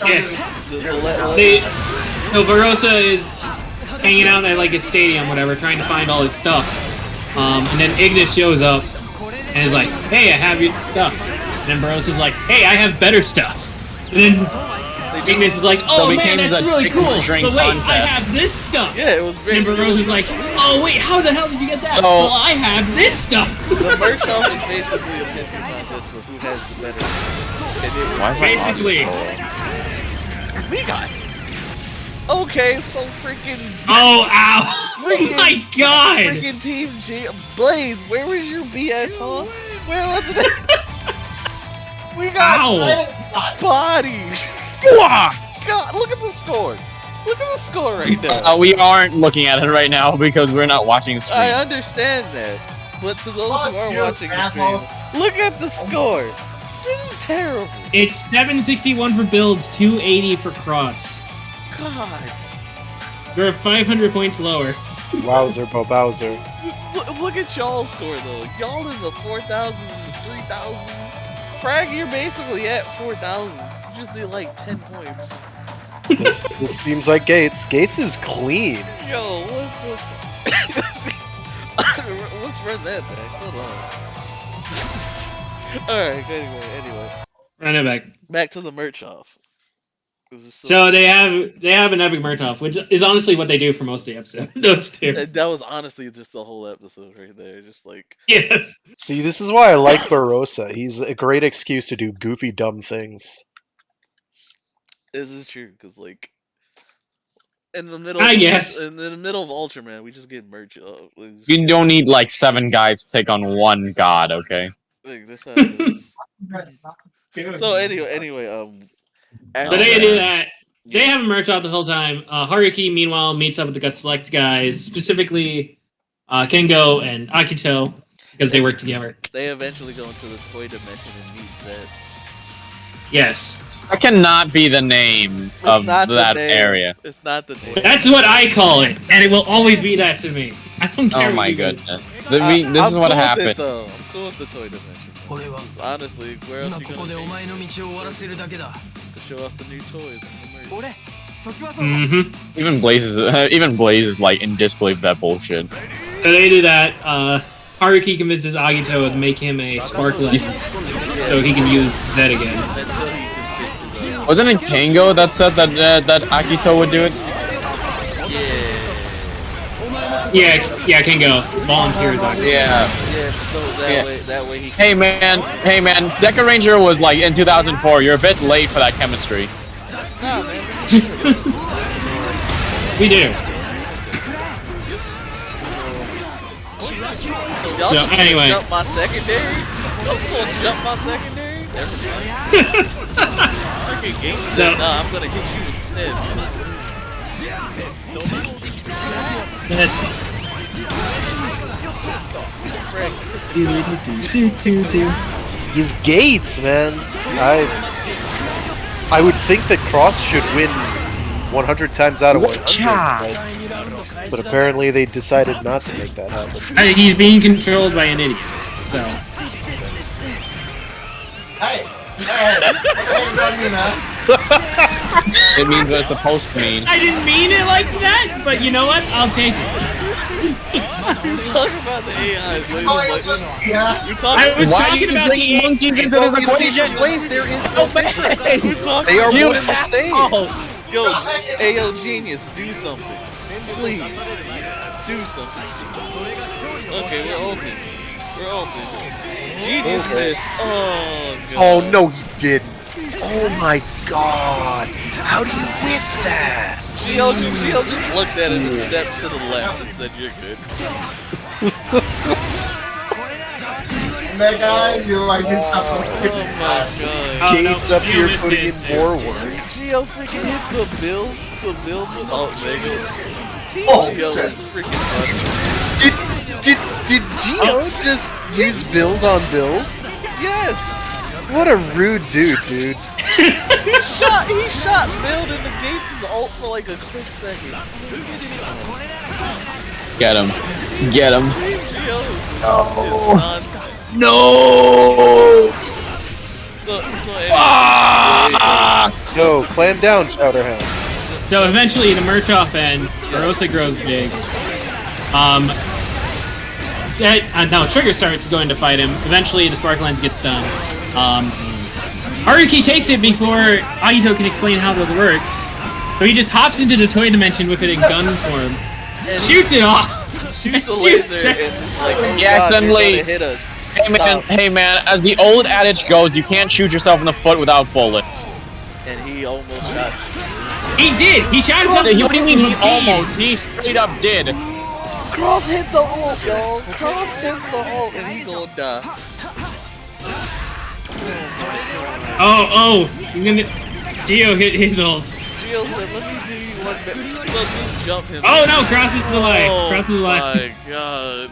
Yes. It was hilarious. So Barossa is just hanging out at like a stadium, whatever, trying to find all his stuff. And then Ignis shows up and is like, "Hey, I have your stuff." And then Barosa's like, "Hey, I have better stuff." And then Ignis is like, "Oh it man, became that's a really chicken cool. drink But wait, I contest. have this stuff." Yeah, it was very. And Barosa's like, "Oh wait, how the hell did you get that?" So- "Well, I have this stuff." The merch shop is basically a pissing contest for who has the better. And it Why is my Basically. audio so- we got. Okay, so freaking. Oh, ow! Oh my god! Freaking Team G. Blaze, where was your BS, huh? Where was it? We got Ow! bodied. God, look at the score. Look at the score right now. We aren't looking at it right now because we're not watching the stream. I understand that. But to those who are you, watching the stream, look at the score. This is terrible. It's 761 for builds, 280 for cross. God. We're 500 points lower. Wowzer, Bowser. Look at y'all's score though. Y'all in the 4,000s and the 3,000s. Frag, you're basically at 4,000. You just need like 10 points. This seems like Gates. Gates is clean. Yo, what the Let's run that back. Hold on. Alright, anyway. Run it back. Back to the merch off. So they have an epic merch off, which is honestly what they do for most of the episode. Those two. That was honestly just the whole episode right there. Just like Yes. See, this is why I like Barossa. He's a great excuse to do goofy, dumb things. this is true because like in the middle, I guess. in the middle of Ultraman, we just get merch up. You don't need like 7 guys to take on one god, okay? Like this happens. So anyway, So they do that. They have a merch out the whole time. Haruki, meanwhile, meets up with the select guys, specifically Kengo and Akito, because they work together. They eventually go into the toy dimension and meet Zed. Yes. That cannot be the name of not the that name. area. It's not the name. That's what I call it, and it will always be that to me. I don't care. Oh what my you guys- goodness. I'm This is what cool with it, happened. though. I'm cool with the toy dimension. Honestly, where else you gonna take to show off the new toys and the merch? Mhm. Even Blaze is like in disbelief of that bullshit. So they do that. Haruki convinces Agito to make him a spark lens, so he can use Zed again. Until he can fix his Wasn't it Kango that said that that Akito would do it? Yeah, Kengo volunteers Agito. Yeah. so that way he can. Hey man, Deca Ranger was like in 2004. You're a bit late for that chemistry. Nah, man. We do. Y'all So, just gonna anyway. jump my secondary? Y'all just gonna jump my secondary? Never mind. Freaking game So- said, nah, I'm gonna hit you instead. Yes. Frank, He's Gates, man. I would think that Cross should win 100 times out of 100, but apparently they decided not to make that happen. He's being controlled by an idiot. So Hey, don't mean that. It means what it's supposed to mean. I didn't mean it like that, but you know what? I'll take it. You're talking about the AI. Blaze, Oh, like, yeah. you're I talking was Why are talking you about bringing the monkeys into Well, this these equation? different ways, there is no difference. you're talking They are You one and the same. Yo, AO Genius, do something. Please. Do something. Okay, we're ulting. Genius missed. Oh, God. Oh no, he didn't. Oh my god. How do you whiff that? Gio just looked at it and stepped to the left and said, "You're good." That guy, you like his Oh my god. Oh, Gates no, up you here missed putting his in too. more work. Gio freaking hit the build with Mega. Team Oh, Gio shit. is freaking busted. Did Gio just use build on build? Yes! What a rude dude. He shot build in the Gates' ult for like a quick second. Get him. Get him. Team Gio is nonsense. No! So anyway, Yo, clam down, Chowderhound. So eventually the merch off ends. Barossa grows big. No, Trigger starts going to fight him. Eventually, the Spark Lens gets done. Haruki takes it before Agito can explain how that works. So he just hops into the toy dimension with it in gun form, shoots it off, Shoots a and laser shoots and it's like, oh Yeah, God, suddenly- you're gonna hit us. Hey man, as the old adage goes, you can't shoot yourself in the foot without bullets. And he almost shot. He did! He shot himself in the What do you mean he foot with a beam. almost? He straight up did. Cross hit the ult, y'all. Cross hit the ult, and he gonna die. Oh, he's gonna... Gio hit his ult. Gio said, "Let me do you one better." So just jump him. Oh no, Cross is alive. Oh Cross is alive. my God.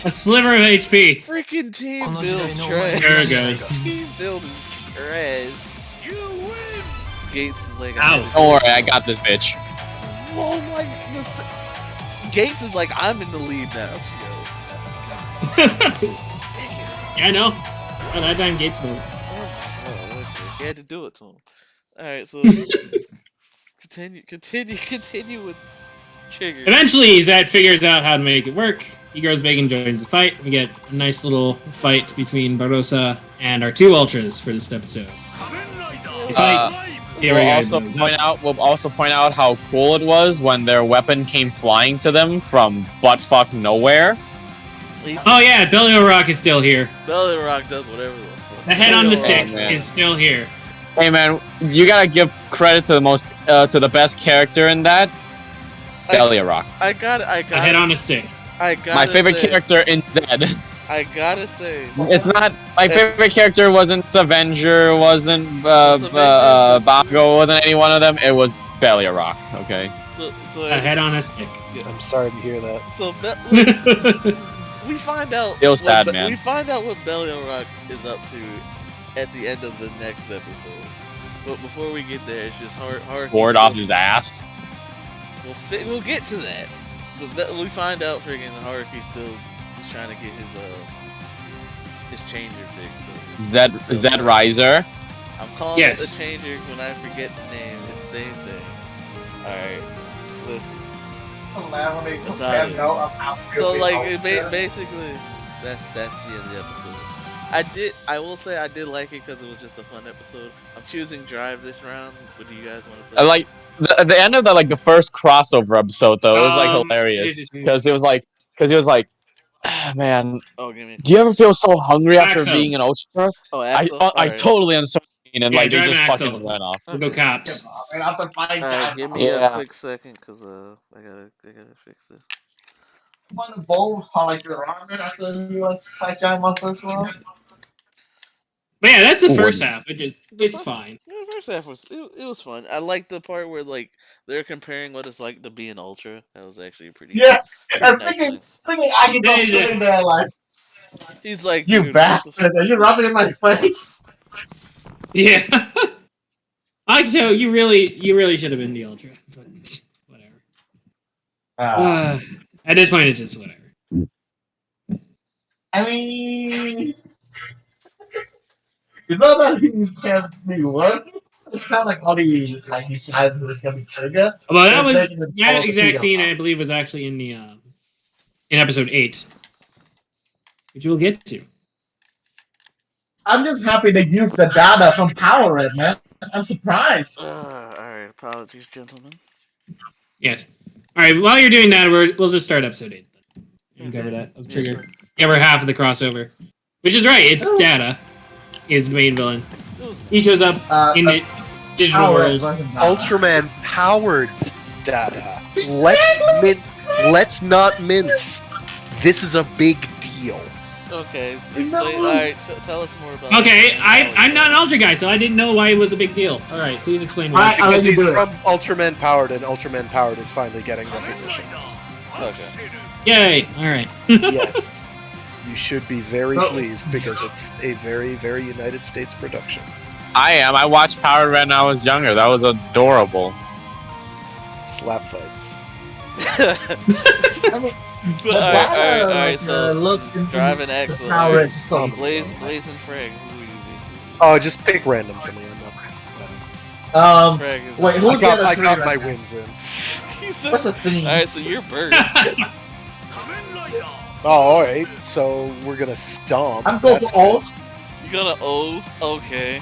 A sliver of HP. Freaking team build trash. There it goes. Team build is trash. Gates is like, Ow. Don't worry, I got this bitch. oh my goodness. Gates is like, I'm in the lead now. Yeah, I know. Oh, that time Gates moved. Oh, he had to do it to him. Alright, so continue with Trigger. Eventually, Zed figures out how to make it work. He grows big and joins the fight. We get a nice little fight between Barossa and our two Ultras for this episode. They fight. Here we go. We'll also point out how cool it was when their weapon came flying to them from buttfuck nowhere. Oh yeah, Belly Rock is still here. Belly Rock does whatever he wants. The head on the Belly stick Rock, is still here. Hey man, you gotta give credit to the best character in that, Beliarock. I got A head on a stick. My favorite character in Zed. I gotta say, It's not my favorite character. Wasn't Savenger, wasn't Bago, wasn't any one of them. It was Beliarock. Okay. so A head on a stick. I'm sorry to hear that. So we find out. Feels sad, man. We find out what Beliarock is up to at the end of the next episode. But before we get there, it's just hard. Bored off his ass. We'll get to that. But we find out freaking Haruki still is trying to get his changer fixed. So Zed Riser. I'm calling it a changer when I forget the name. It's the same thing. Alright, listen. So like, basically, that's the end of the episode. I will say I did like it because it was just a fun episode. I'm choosing Drive this round. What do you guys want to play? Like the end of the first crossover episode though, it was like hilarious because it was like ah, man, do you ever feel so hungry after being an Ultra? Oh, I totally understand, and Yeah, like they drive just Axel. fucking went off. We'll go cops. Give me a quick second, cause I gotta fix this. Want to bowl how like your armor after you like fight giant monsters as well? But yeah, that's the first half. It's fine. Yeah, the first half was fun. I liked the part where like they're comparing what it's like to be an Ultra. That was actually pretty. Yeah, and nice thinking thing. I can go sitting there like, He's like, you "Dude, bastard, are you rubbing in my face? Yeah. So you really should have been the Ultra. But whatever. At this point, it's just whatever. I mean, you know that he can't be working? It's kind of like how he decided who was going to be Trigger. Well, that exact scene, I believe, was actually in the in episode 8, which we'll get to. I'm just happy they used the data from Power Red, man. I'm surprised. Alright, apologies, gentlemen. Yes. All right. While you're doing that, we'll just start episode 8. You can cover that of Trigger. Cover half of the crossover, which is right. It's Data is the main villain. He shows up in the digital world. Ultraman powered Data. Let's not mince. This is a big deal. Okay, explain. Alright, tell us more about. Okay, I'm not an Ultra guy, so I didn't know why it was a big deal. All right, please explain why. I'll let Because you he's do it. from Ultraman Powered, and Ultraman Powered is finally getting recognition. Okay. Yay! All right. Yes. You should be very pleased because it's a very, very United States production. I am. I watched Power Red when I was younger. That was adorable. Slap fights. Alright, so look driving Axel. Power Red song. Blaze and Frag. Who will you be? Oh, just pick random for me. I'm not. Frag is. Wait, who's I got the my wins in. He said- What's the thing? Alright, so you're Bird. Oh, alright. So we're gonna stomp. I'm going That's for O's. You gonna O's? Okay.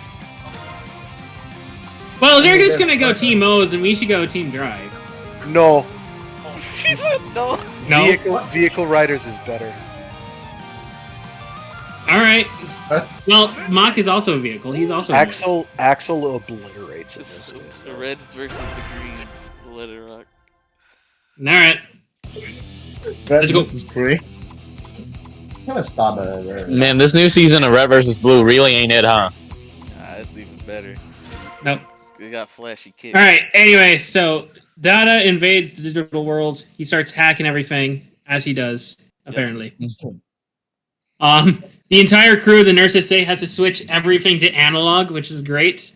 Well, they're just gonna go Team O's, and we should go Team Drive. good. No. He said no. No. Vehicle Riders is better. All right. Huh? Well, Mach is also a vehicle. He's also a Axel obliterates in this game. The Reds versus the Greens. We'll let it rock. All right. Let's go. This is free. I'm gonna stop it. Man, this new season of Red vs. Blue really ain't it, huh? Nah, it's even better. Nope. They got flashy kicks. All right. Anyway, so Dada invades the digital world. He starts hacking everything as he does, apparently. The entire crew, the nurses say, has to switch everything to analog, which is great.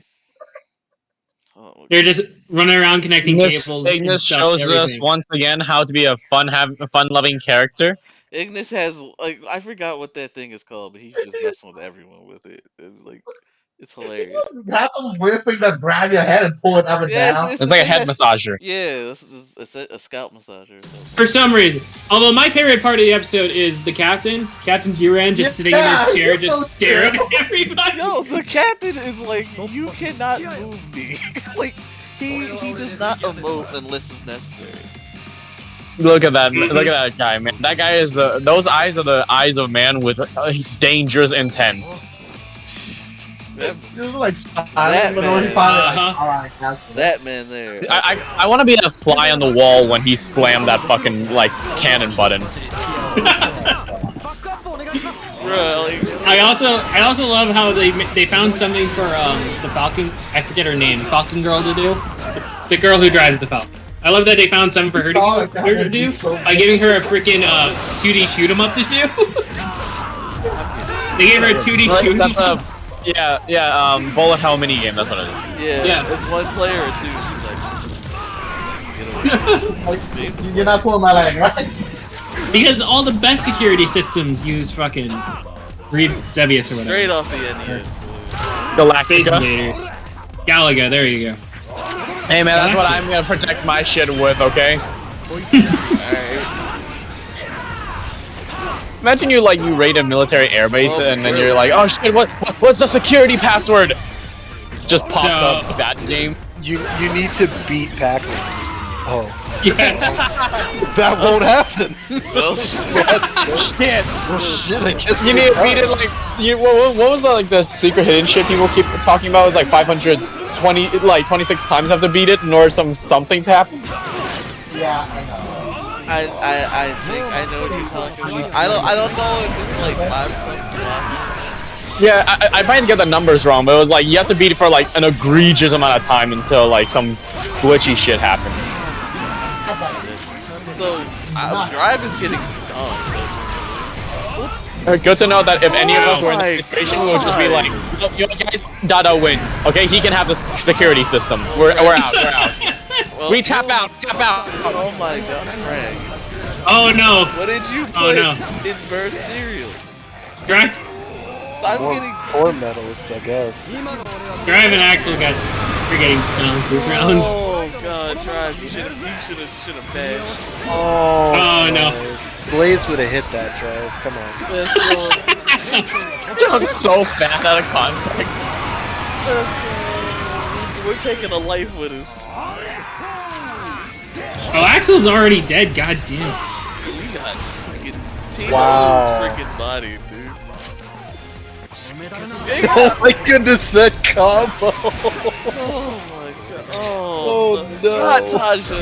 Oh, They're just running around connecting cables. and Ignis stuff shows to us everything. once again how to be a fun-loving character. Ignis has like I forgot what that thing is called, but he's just messing with everyone with it. And, like it's hilarious. You have some weird thing that grab your head and pull it up and down. It's like a head massager. Yeah, this is a scalp massager. For some reason. Although my favorite part of the episode is the captain, Captain Duran, just sitting in his chair, he's just so staring chill. at everybody. Yo, the captain is like, you cannot move me. Like he does not emote unless it's necessary. Look at that! Look at that guy, man. That guy is. Those eyes are the eyes of a man with dangerous intent. Just like stop. That But when he man. finally like, Uh-huh. alright, that's it. That man there. I want to be a fly on the wall when he slammed that fucking like cannon button. Bro, like, I also love how they found something for the Falcon. I forget her name. Falcon girl to do. The girl who drives the Falcon. I love that they found something for her to do by giving her a freaking 2D shoot 'em up to do. They gave her a 2D shoot 'em That's up. bullet hell mini game. That's what it is. yeah, it's one player or two. She's like, get away. You're not pulling my leg, right? Because all the best security systems use fucking Zevius or whatever. Straight off the NES. Space Galactica. Invaders. Galaga, there you go. Hey man, that's what I'm gonna protect my shit with. Okay. Alright. Imagine you raid a military airbase and then you're like, oh shit, what's the security password? Just pops So- up that game. You need to beat Pac-Man. Oh, Yes. that won't happen. Well, Shit. Well, shit, I guess You we need to are. beat it like what was the secret hidden shit people keep talking about? It's like 520 26 times have to beat it in order something to happen. Yeah, I know. I think I know what you're talking about. I don't know if it's like 5 something. Yeah, I might get the numbers wrong, but it was like you have to beat it for like an egregious amount of time until like some glitchy shit happens. So Drive is getting stung. Good to know that if any of us were in Oh my this situation, we would just be God. like, you know, guys, Dada wins. Okay, he can have the security system. We're out. We're out. Well, We tap out. Tap out. Oh my god, Frank. Oh no. What did you put Oh, no. in burst cereal? Drive, So I'm More getting. core medals, I guess. Drive and Axel got you're getting stung this round. Oh god, Drive, you should have bashed. Oh no. Blaze would have hit that drive. Come on. Let's go. I'm so bad out of contact. Let's go. We're taking a life with us. Oh, Axel's already dead. God damn. We got freaking Team Wow. O's freaking body, dude. Oh my goodness, that combo! Oh my god. Oh, Oh, no. Not Tasha.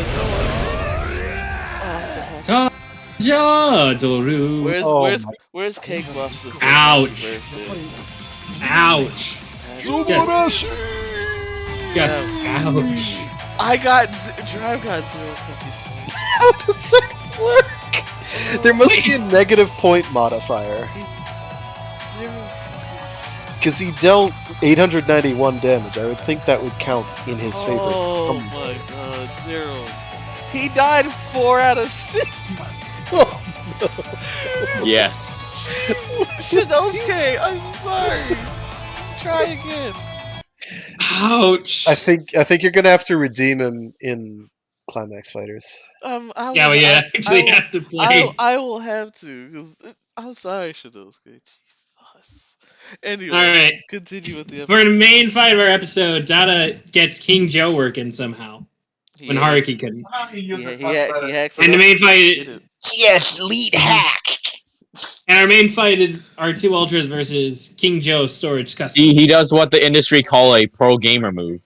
Taja Doru. Oh Where's Cake Buster? Ouch. Ouch. Subarashi! Just ouch. Drive got 0 fucking. How does that work? There must be a negative point modifier. He's 0 fucking. Because he dealt 891 damage. I would think that would count in his favor. Oh my god, 0. He died 4 out of 6. Yes. Shinosuke, I'm sorry. Try again. Ouch. I think you're gonna have to redeem him in Climax Fighters. I Yeah, will, well, yeah, I actually will, have to play. I will have to, because I'm sorry, Shinosuke. Jesus. Anyway, All right. continue with the For episode. the main fight of our episode, Dada gets King Joe working somehow when Yeah, Haruki couldn't. he hacks And it the up. main fight, Get it. Yes, lead hack. and our main fight is our two ultras versus King Joe Storage Custom. He does what the industry call a pro gamer move.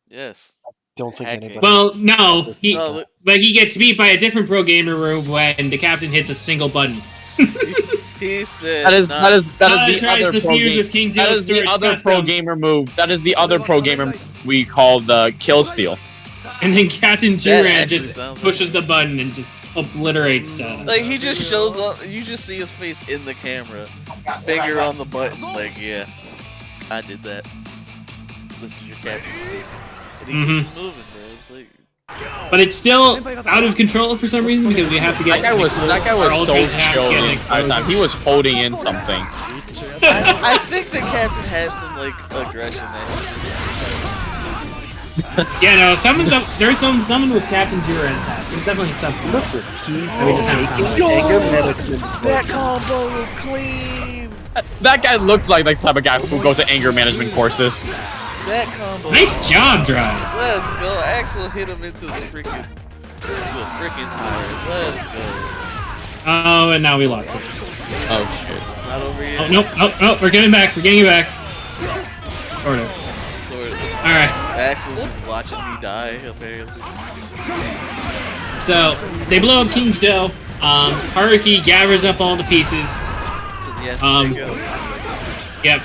Yes. Don't think Hacking. anybody. Well, no, No, but he gets beat by a different pro gamer move when the captain hits a single button. he said That is not- the tries other to pro fuse game. with King That Joe's is the Storage other pro Custom, gamer move. That is the other pro gamer we call the kill steal. and then Captain That Juran actually just sounds pushes the button and just obliterates Dada. Like, he just shows up, you just see his face in the camera, finger on the button, like, yeah, I did that. This is your captain. And he keeps moving, bro. It's like, But it's still out of control for some reason because we have to get. That guy was our so ultras have to chill get the an entire time. explosion. He was holding in something. I think the captain has some, like, aggression that Yeah, no, there's someone with Captain Juran's past. There's definitely something. Listen, he's We just have taking to- anger management that courses. combo was clean! That guy looks like the type of guy who goes to anger management courses. That combo. Nice job, Drive. Let's go. Axel hit him into the freaking tires. Let's go. Oh, and now we lost it. Oh shit. It's not over yet. Oh, nope, nope, we're getting back. We're getting it back. Sort of. Sort of. Alright, Axel's just watching me die, apparently. so they blow up King Joe. Haruki gathers up all the pieces. 'Cause he has to Um, take out. Yep.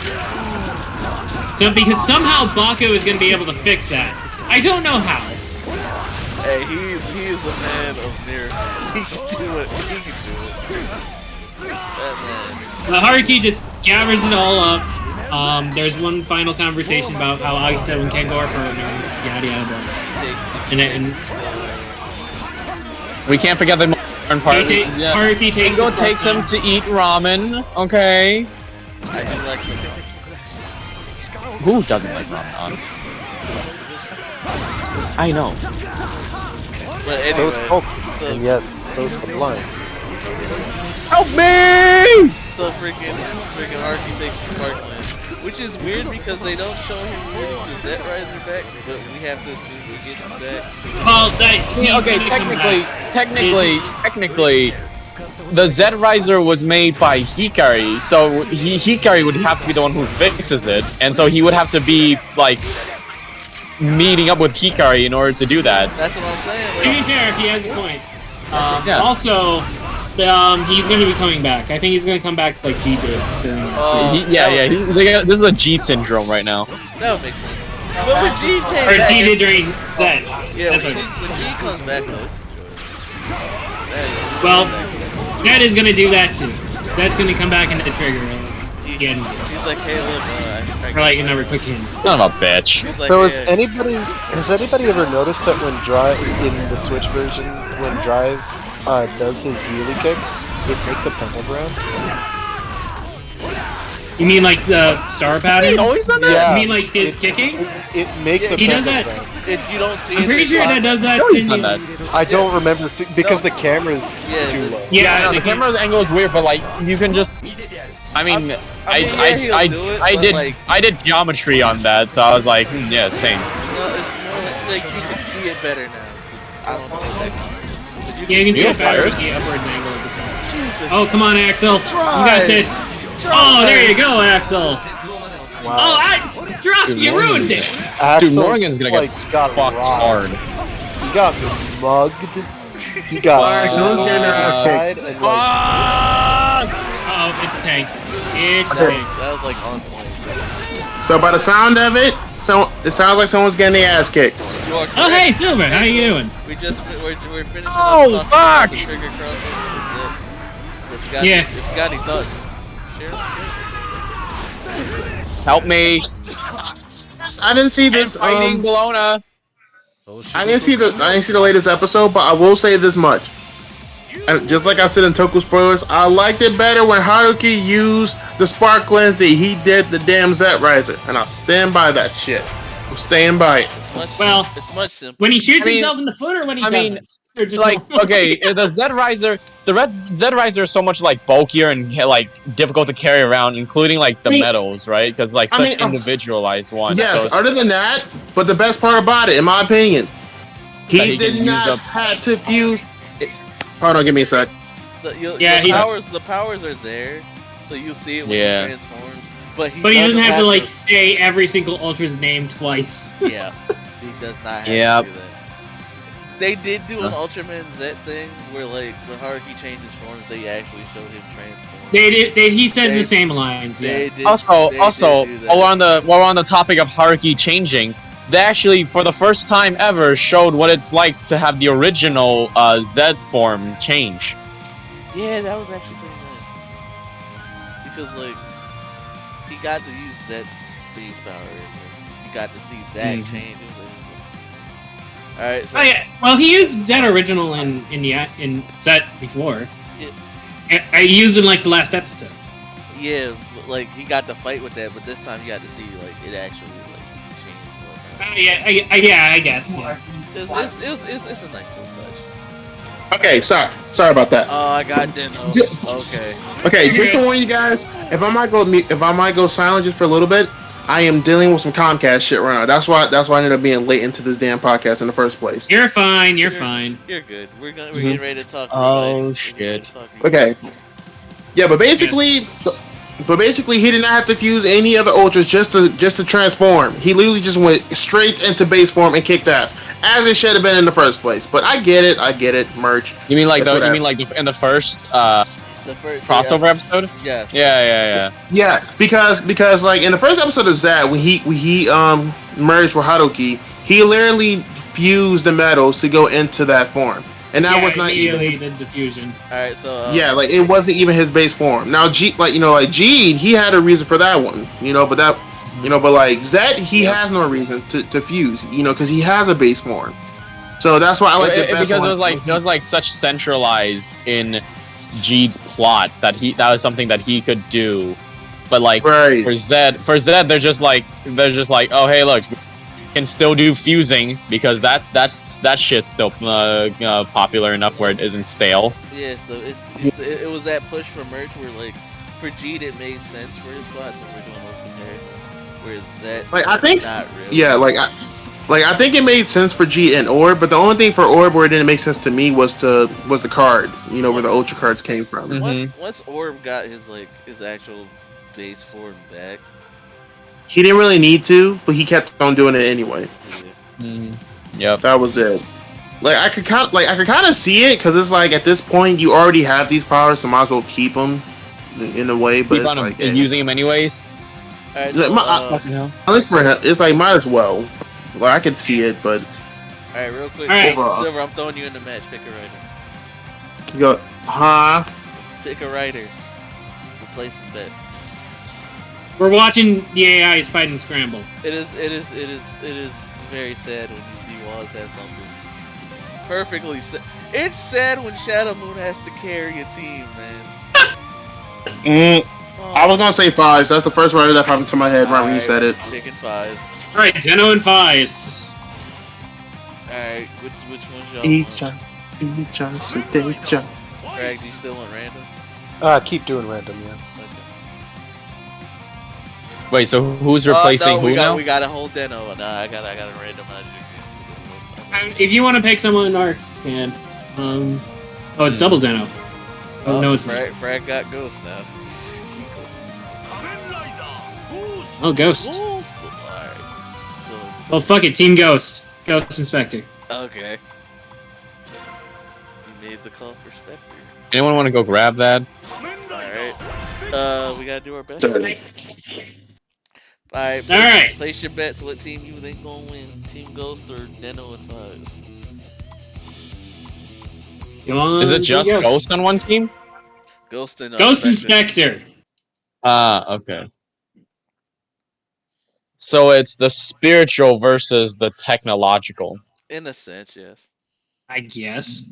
So, because somehow Baku is going to be able to fix that. I don't know how. Hey, he's a man of miracles. He can do it. He can do it. That man. But Haruki just gathers it all up. There's one final conversation about how Agito and Kengo are partners, yada yada. And We can't forget the important part. Yeah. Haruki takes Go his takes him to partners. eat ramen. Okay. I do like the Who doesn't like ramen? Honestly? I know. But So anyway, is Pulp, and yet so is Sublime. Help me! so freaking Haruki takes his Sparkland, which is weird because they don't show him getting the Zet Riser back, but we have to assume he gets it back. Well, Okay, technically, the Zed Riser was made by Hikari, so Hikari would have to be the one who fixes it, and so he would have to be like meeting up with Hikari in order to do that. That's what I'm saying. To be Like, fair, he has a point. Yeah. Also, he's going to be coming back. I think he's going to come back like G did during that. Oh. This is a Jeet syndrome right now. that would make sense. But when G came Or back, G did during Zed. yeah, That's when what G comes back, though, it's Well, Zed is going to do that too. Zed's going to come back into the trigger. Again. he's like, hey, look, For like another quick hand. Son of a bitch. He's like, So hey, has anybody ever noticed that when Drive in the Switch version, when Drive does his wheelie kick, it makes a pentagram? You mean like the star pattern? He always done that? Yeah. You mean like his kicking? It makes a He does that. pentagram. you don't see I'm it. pretty in sure the that does that. No, he's in- done that. I don't remember because the camera's Yeah, too the- low. Yeah, Yeah, I know, the camera's angle is weird, but like you can just. I mean, I did geometry on that, so I was like, yeah, same. No, it's more like you can see it better now. I don't know exactly. But Yeah, you can see Steel it better fires? with the upwards angle of the camera. Jesus. Oh, come on, Axel. You got this. Oh, there you go, Axel. Oh, drop! Dude, You Morgan- ruined it. Axel, Morgan's gonna get got fucked robbed. hard. He got mugged. He got Axel's getting her ass kicked. and, like, Oh, it's a tank. It's a tank. That was like on point. So by the sound of it, it sounds like someone's getting their ass kicked. You are Oh, correct. hey, Silver. How you doing? We're finishing Oh, up talking about fuck! the trigger crossover. That's it. So if you got Yeah. if you got any thoughts, share. Help me! I didn't see this. Fighting Bologna. I didn't see the latest episode, but I will say this much. And just like I said in Toku spoilers, I liked it better when Haruki used the spark lens that he did the damn Zet Riser, and I'll stand by that shit. I'm staying by it. Well, it's much simpler. when he shoots I mean- himself in the foot or when he I mean, doesn't? Or just Like, normal? okay, the Z Riser, the red Z Riser is so much like bulkier and like difficult to carry around, including like the I mean- medals, right? Because like I such mean, individualized one. Yes, So it's- other than that, but the best part about it, in my opinion, That he he can did use not up- have to fuse. Hold on, give me a sec. Yeah, he- the powers are there, so you'll see it when Yeah. he transforms. But he doesn't have to like say every single Ultra's name twice. Yeah, he does not have Yep. to do that. They did do an Ultraman Z thing where, like, when Haruki changes forms, they actually showed him transform. He says They- the same lines. Yeah. They did. Also, they also, did do that. while we're on the topic of Haruki changing, they actually, for the first time ever, showed what it's like to have the original Z form change. Yeah, that was actually pretty nice. Because, like, he got to use Z's base power. And you got to see that Mhm. change. Alright, so. Oh yeah. Well, he used Z original in Z before. Yeah. I used it in like the last episode. Yeah, like, he got to fight with that, but this time you got to see, like, it actually, like, changed. I guess. Yeah. It's a nice little touch. Okay, sorry about that. Oh, I got Deno. J- Okay. Okay, just to warn you guys, if I might go silent just for a little bit, I am dealing with some Comcast shit right now. That's why I ended up being late into this damn podcast in the first place. You're fine. You're fine. You're good. We're getting ready to talk. Oh, Revice. shit. Okay. Yeah, but basically, he did not have to fuse any other ultras just to transform. He literally just went straight into base form and kicked ass, as it should have been in the first place. But I get it, merch. You mean like That's what in the first The first crossover episode? Yes. Yeah. Yeah, because like in the first episode of Zad, when he merged with Haruki, he literally fused the metals to go into that form, and that was not even his, the diffusion. All right. So. yeah, like it wasn't even his base form. Now G, like G, he had a reason for that one, but like Zed, he has no reason to fuse, because he has a base form. So that's why I like it best because one. it was like such centralized in Jeed's plot that was something that he could do, but like Right. for Zed, they're just like, oh hey look, we can still do fusing because that shit's still popular enough where it isn't stale. Yeah. So it was that push for merch where, like, for Jeed it made sense for his plot, since we're doing those comparisons. Whereas Zed, Like, I think- not really. Yeah, I think it made sense for G and Orb, but the only thing for Orb where it didn't make sense to me was the cards, where the Ultra cards came from. Mhm. Once Orb got his actual base form back. He didn't really need to, but he kept on doing it anyway. Yeah. Yep. That was it. I could kind of see it, because it's like at this point you already have these powers, so might as well keep them in a way. But Keep it's on like using him anyways. All right. Is it So, my- at least for him, it's like might as well. Like I could see it, but all right, real quick. All right. Silver, I'm throwing you in the match. Pick a writer. you go, huh? Pick a writer. We're placing bets. We're watching the AIs fight and scramble. It is very sad when you see Waz have something perfectly sad. It's sad when Shadow Moon has to carry a team, man. I was gonna say fives. That's the first word that popped into my head right when you said it. Chicken fives. All right, Deno and Fies. Alright, which one's y'all want? Craig, do you still want random? Keep doing random, yeah. Wait, so who's replacing no, who now? we got a whole Deno. Nah, I got a random If you want to pick someone, Narc can. It's double Deno. Oh no, it's not. Frag got Ghost now. Oh, Ghost. Ghost. Alright. So, Well, fuck it, Team Ghost. Ghost Inspector. okay. You made the call for Spectre. Anyone want to go grab that? Alright. We gotta do our best. Alright. Alright. Place your bets. What team you think gonna win? Team Ghost or Deno and Fives? Come on, Is it Team just Ghost on one team? Ghost and Ghost Spectre. Inspector. Okay. So it's the spiritual versus the technological. In a sense, yes. I guess.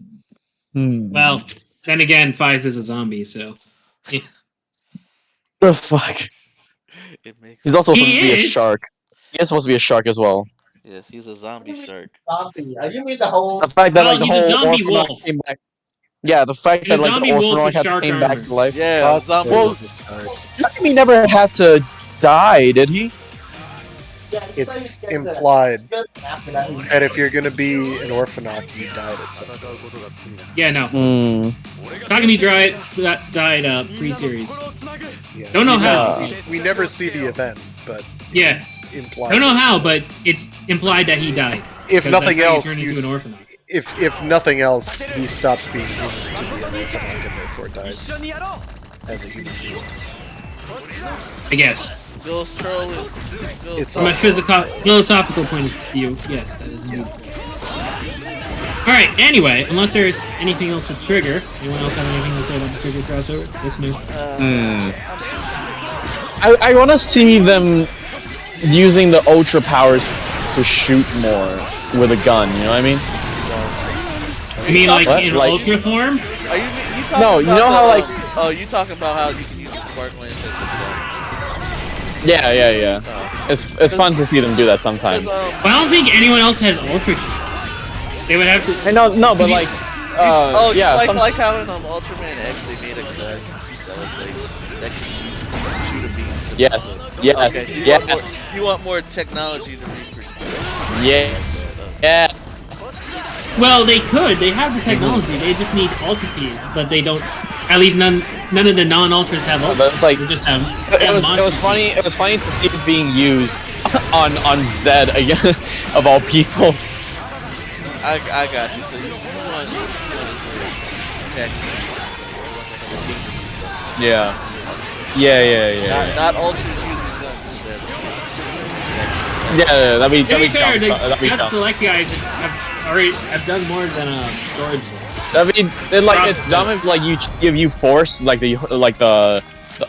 Hmm. Well, then again, Fies is a zombie, so. The fuck? It makes He's also He supposed to be a is. shark. He is supposed to be a shark as well. Yes, he's a zombie shark. You mean the whole? The fact that Well, like the he's a whole zombie Orphanaut wolf. came back. Yeah, the fact He's a that like the zombie wolf Orphanaut with had shark came back armor. to life. Yeah, zombie. Well, Possibly the shark. He never had to die, did he? It's implied that if you're gonna be an orphanaut, you died at some point. Yeah, no. Hmm. Takumi died pre-series. Yeah. Don't know how. We never see the event, but Yeah, implied. don't know how, but it's implied that he died. If 'Cause nothing that's how you else, turn you into an s- orphanage. if nothing else, he stops being human to be an orphanage and therefore dies as a human being. I guess. Bill's trolling. Bill's It's From a philosophical point of view, yes, that is indeed. Alright, anyway, unless there's anything else with Trigger, anyone else have anything to say about the Trigger crossover? What's new? I want to see them using the ultra powers to shoot more with a gun. You know what I mean? You mean like What? in Like- ultra form? Are you talking No, about you know how, like- Oh, you talking about how you can use the spark lance as a gun? Yeah. Oh. It's fun to see them do that sometimes. 'Cause, But I don't think anyone else has ultra keys. They would have to. I know, no, but like, oh, yeah, like how in Ultraman X they made a gun that was like that can shoot a beam. yes, Okay, so you want yes, more, you want more technology to reproduce. yeah. Well, they could. They have the technology. They just need ultra keys, but they don't. At least none of the non-ultras have ultra. But it's like They just have. it was monster funny. keys. It was funny to see it being used on Zed again, of all people. I got you. So you want tech, Yeah. not ultras using guns instead. Yeah, that'd be To be fair, dumb. the That'd be Gut dumb. Select guys have done more than storage. That'd be it's dumb if like you force like the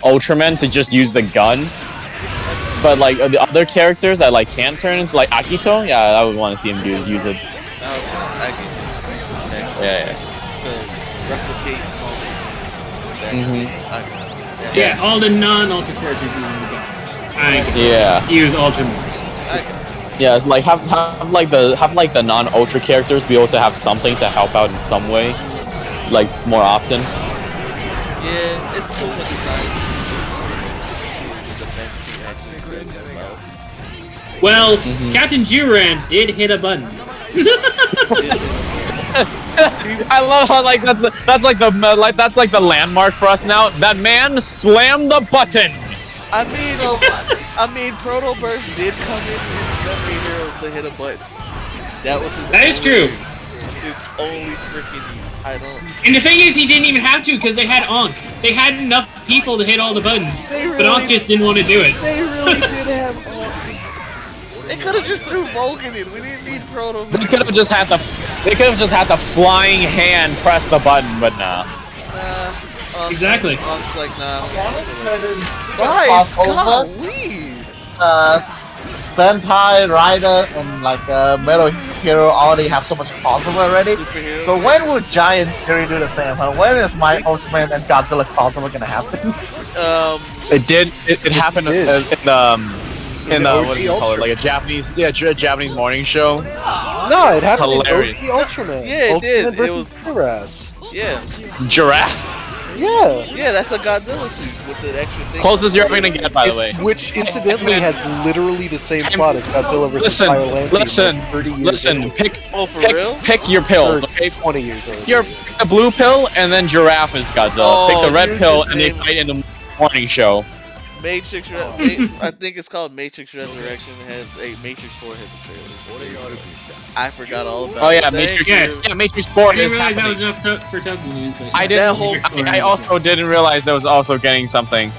Ultramen to just use the gun, but like the other characters that like can't turn into like Akito, yeah, I would want to see him use it. I get you. Yeah. To replicate Mhm. Yeah, all the non-ultra characters use the gun. I Yeah. use ultra moves. Yeah, it's like have like the non-ultra characters be able to have something to help out in some way, like more often. Yeah, it's cool with the science. Defense team actually cares about. Well, Captain Juran did hit a button. I love how like that's like the landmark for us now. That man slammed the button. I mean, Proto Burst did come in and Young Heroes to hit a button. That was his. That is only true. use. His only freaking use. I don't. And the thing is, he didn't even have to because they had Ankh. They had enough people to hit all the buttons, They but really- Ankh just didn't want to do it. They really did have. They could have just threw Vulcan in. We didn't need Proto They Burst. could have just had the flying hand press the button, but nah. Exactly. Unk's like, nah. Guys, Golly. Sentai, Rider, and like Metal Hero already have so much crossover already. Superheroes. So when will Giant Theory do the same? When is my Ultraman and Godzilla crossover gonna happen? It did. It happened did. in the what do you OG call it? Ultra. Like a Japanese morning show. No, it happened Hilarious. in OG Ultraman. Yeah, it did. Ultraman It was- versus Kiras. Yeah. Giraffe. Yeah. Yeah, that's a Godzilla suit with the extra thing. Closest you're ever gonna get, by the way. Which incidentally has literally the same plot as Godzilla versus Listen, Biollante. listen, 30 years listen. old. Pick Oh, for real? pick your pills. Or Okay, 20 years old. pick the blue pill, and then Giraffe is Godzilla. Pick Oh, the red you're pill, just and they naming- fight in the morning show. Matrix, I think it's called Matrix Resurrection. Matrix 4 has a trailer. I forgot all about Oh it. yeah, Thank Matrix. you. Yes. Yeah, Matrix 4 I didn't is realize that happening. was enough for Toku news, but I yes, didn't. Matrix 4 I is also didn't realize that was also getting something.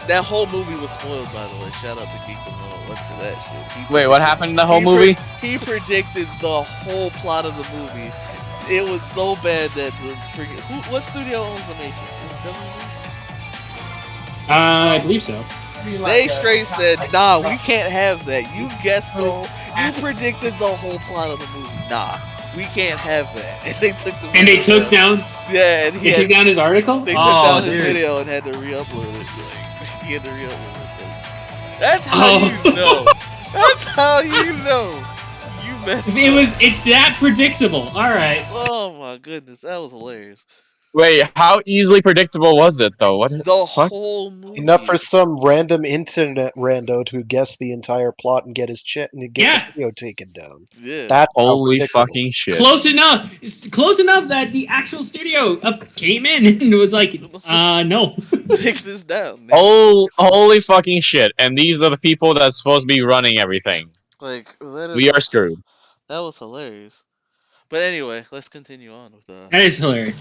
That whole movie was spoiled, by the way. Shout out to Geek the One for that shit. Wait, what happened in the whole He movie? He predicted the whole plot of the movie. It was so bad that the freaking what studio owns the Matrix? Is it WWE? I believe so. They straight said, "Nah, we can't have that. You guessed you predicted the whole plot of the movie. Nah, we can't have that." And they took the And they video took down. yeah, and They took down his article. they took Oh, down his dude. video and had to re-upload it. Like, he had to re-upload it. Like, that's how Oh. you know. That's how you know you messed up. It's that predictable. All right. Oh my goodness, that was hilarious. Wait, how easily predictable was it though? What? The What? whole movie. Enough for some random internet rando to guess the entire plot and get his and get Yeah. the video taken down. Yeah. That's how Holy predictable. fucking shit! Close enough. It's close enough that the actual studio came in and was like, no. Take this down. Man. Holy fucking shit! And these are the people that's supposed to be running everything. Like that is. We are screwed. That was hilarious. But anyway, let's continue on with That is hilarious.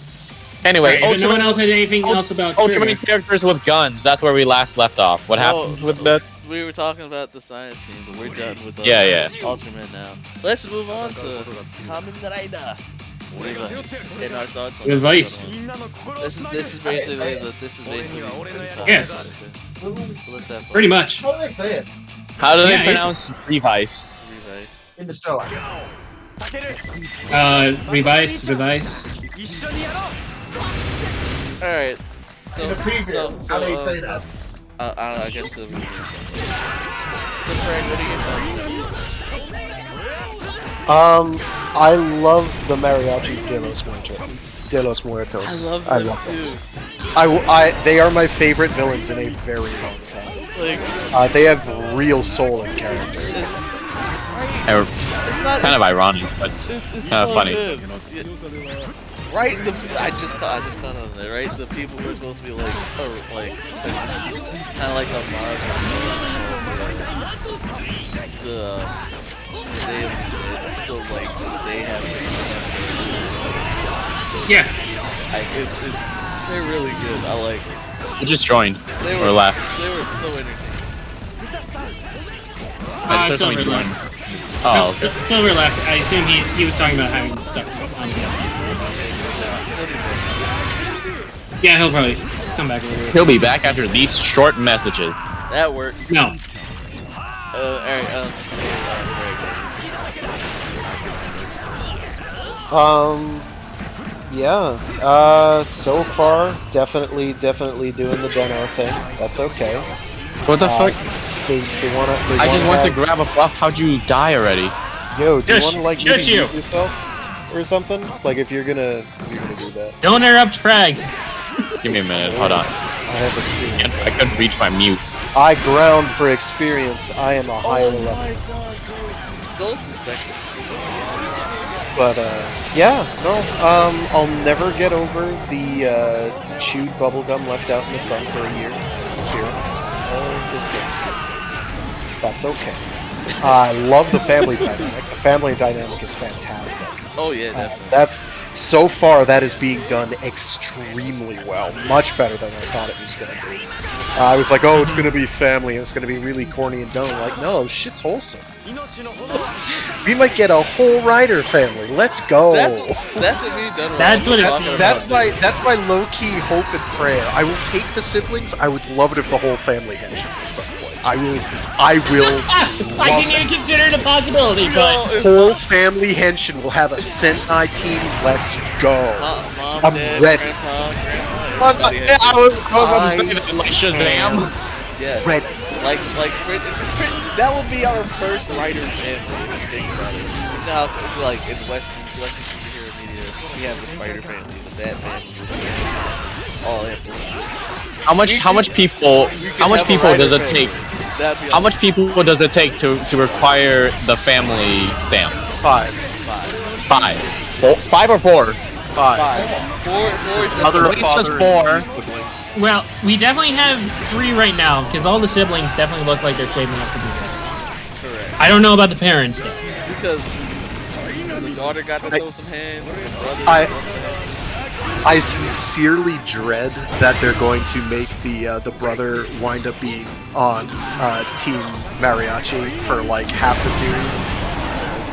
Anyway, Alright, if no one else had anything else about Ultra Trigger. many characters with guns. That's where we last left off. What happened with that? We were talking about the science team, but we're done with Yeah. Ultraman now. Let's move on to Kamen Rider. Revice. And our thoughts on Revice. This is basically the Yes. So let's have fun. Pretty much. How do they say it How do they Yeah, pronounce Revice? Revice. in the show? Revice. Alright. So, In the preview, how do they say that? I guess the movie. So Frank, what are your thoughts? I love the mariachis de los Muertos. I love them too. They are my favorite villains in a very long time. Like, They have real soul and character. it's not Kind of ironic, but it's kind of so funny. good. Right, I just caught on there. Right, the people were supposed to be like, kind of like the they have. Yeah. They're really good. I like it. We just joined They or were left. They were so entertaining. I just heard Silver somebody left. join. Oh, okay. Silver left. I assume he was talking about having stuff on the guest. Yeah, he'll probably come back over here. He'll be back after these short messages. That works. No. Alright. Yeah. So far, definitely doing the Deno thing. That's okay. What the fuck? They wanna. I just went to grab a buff. How'd you die already? Yo, do you Shush, wanna like shush maybe you. mute yourself or something? Like if you're gonna do that. Don't interrupt Frag. Give me a minute. Hold on. I have experience. I couldn't reach my mute. I ground for experience. I am a higher Oh level. my god, Ghost Inspector. But yeah, no. I'll never get over the chewed bubblegum left out in the sun for a year appearance of this Prince. That's okay. I love the family dynamic. The family dynamic is fantastic. Oh yeah, definitely. That's so far that is being done extremely well, much better than I thought it was gonna be. I was like, oh, it's gonna be family and it's gonna be really corny and dumb. Like, no, shit's wholesome. We might get a whole Rider family. Let's go. That's what we've done. That's what it's- That's my low key hope and prayer. I will take the siblings. I would love it if the whole family henshins at some point. I will. I love didn't even consider it a possibility, but whole family henshin will have a Sentai team. Let's go. Mom, I'm Dad, ready. Grandpa, I was about to say that, like Shazam. yeah. Ready. Like that would be our first Rider family. If you think about it. Now, like in Western superhero media, we have the Spider family, the Bat family, all that. How much people does it take? How much people does it take to require the family stamp? 5. 5 or 4? 5. Four. Mother or At least it's father. 4. Siblings. well, we definitely have 3 right now because all the siblings definitely look like they're shaping up to be there. Correct. I don't know about the parents though. Because the daughter got to throw some hands. The brother I sincerely dread that they're going to make the brother wind up being on Team Mariachi for like half the series.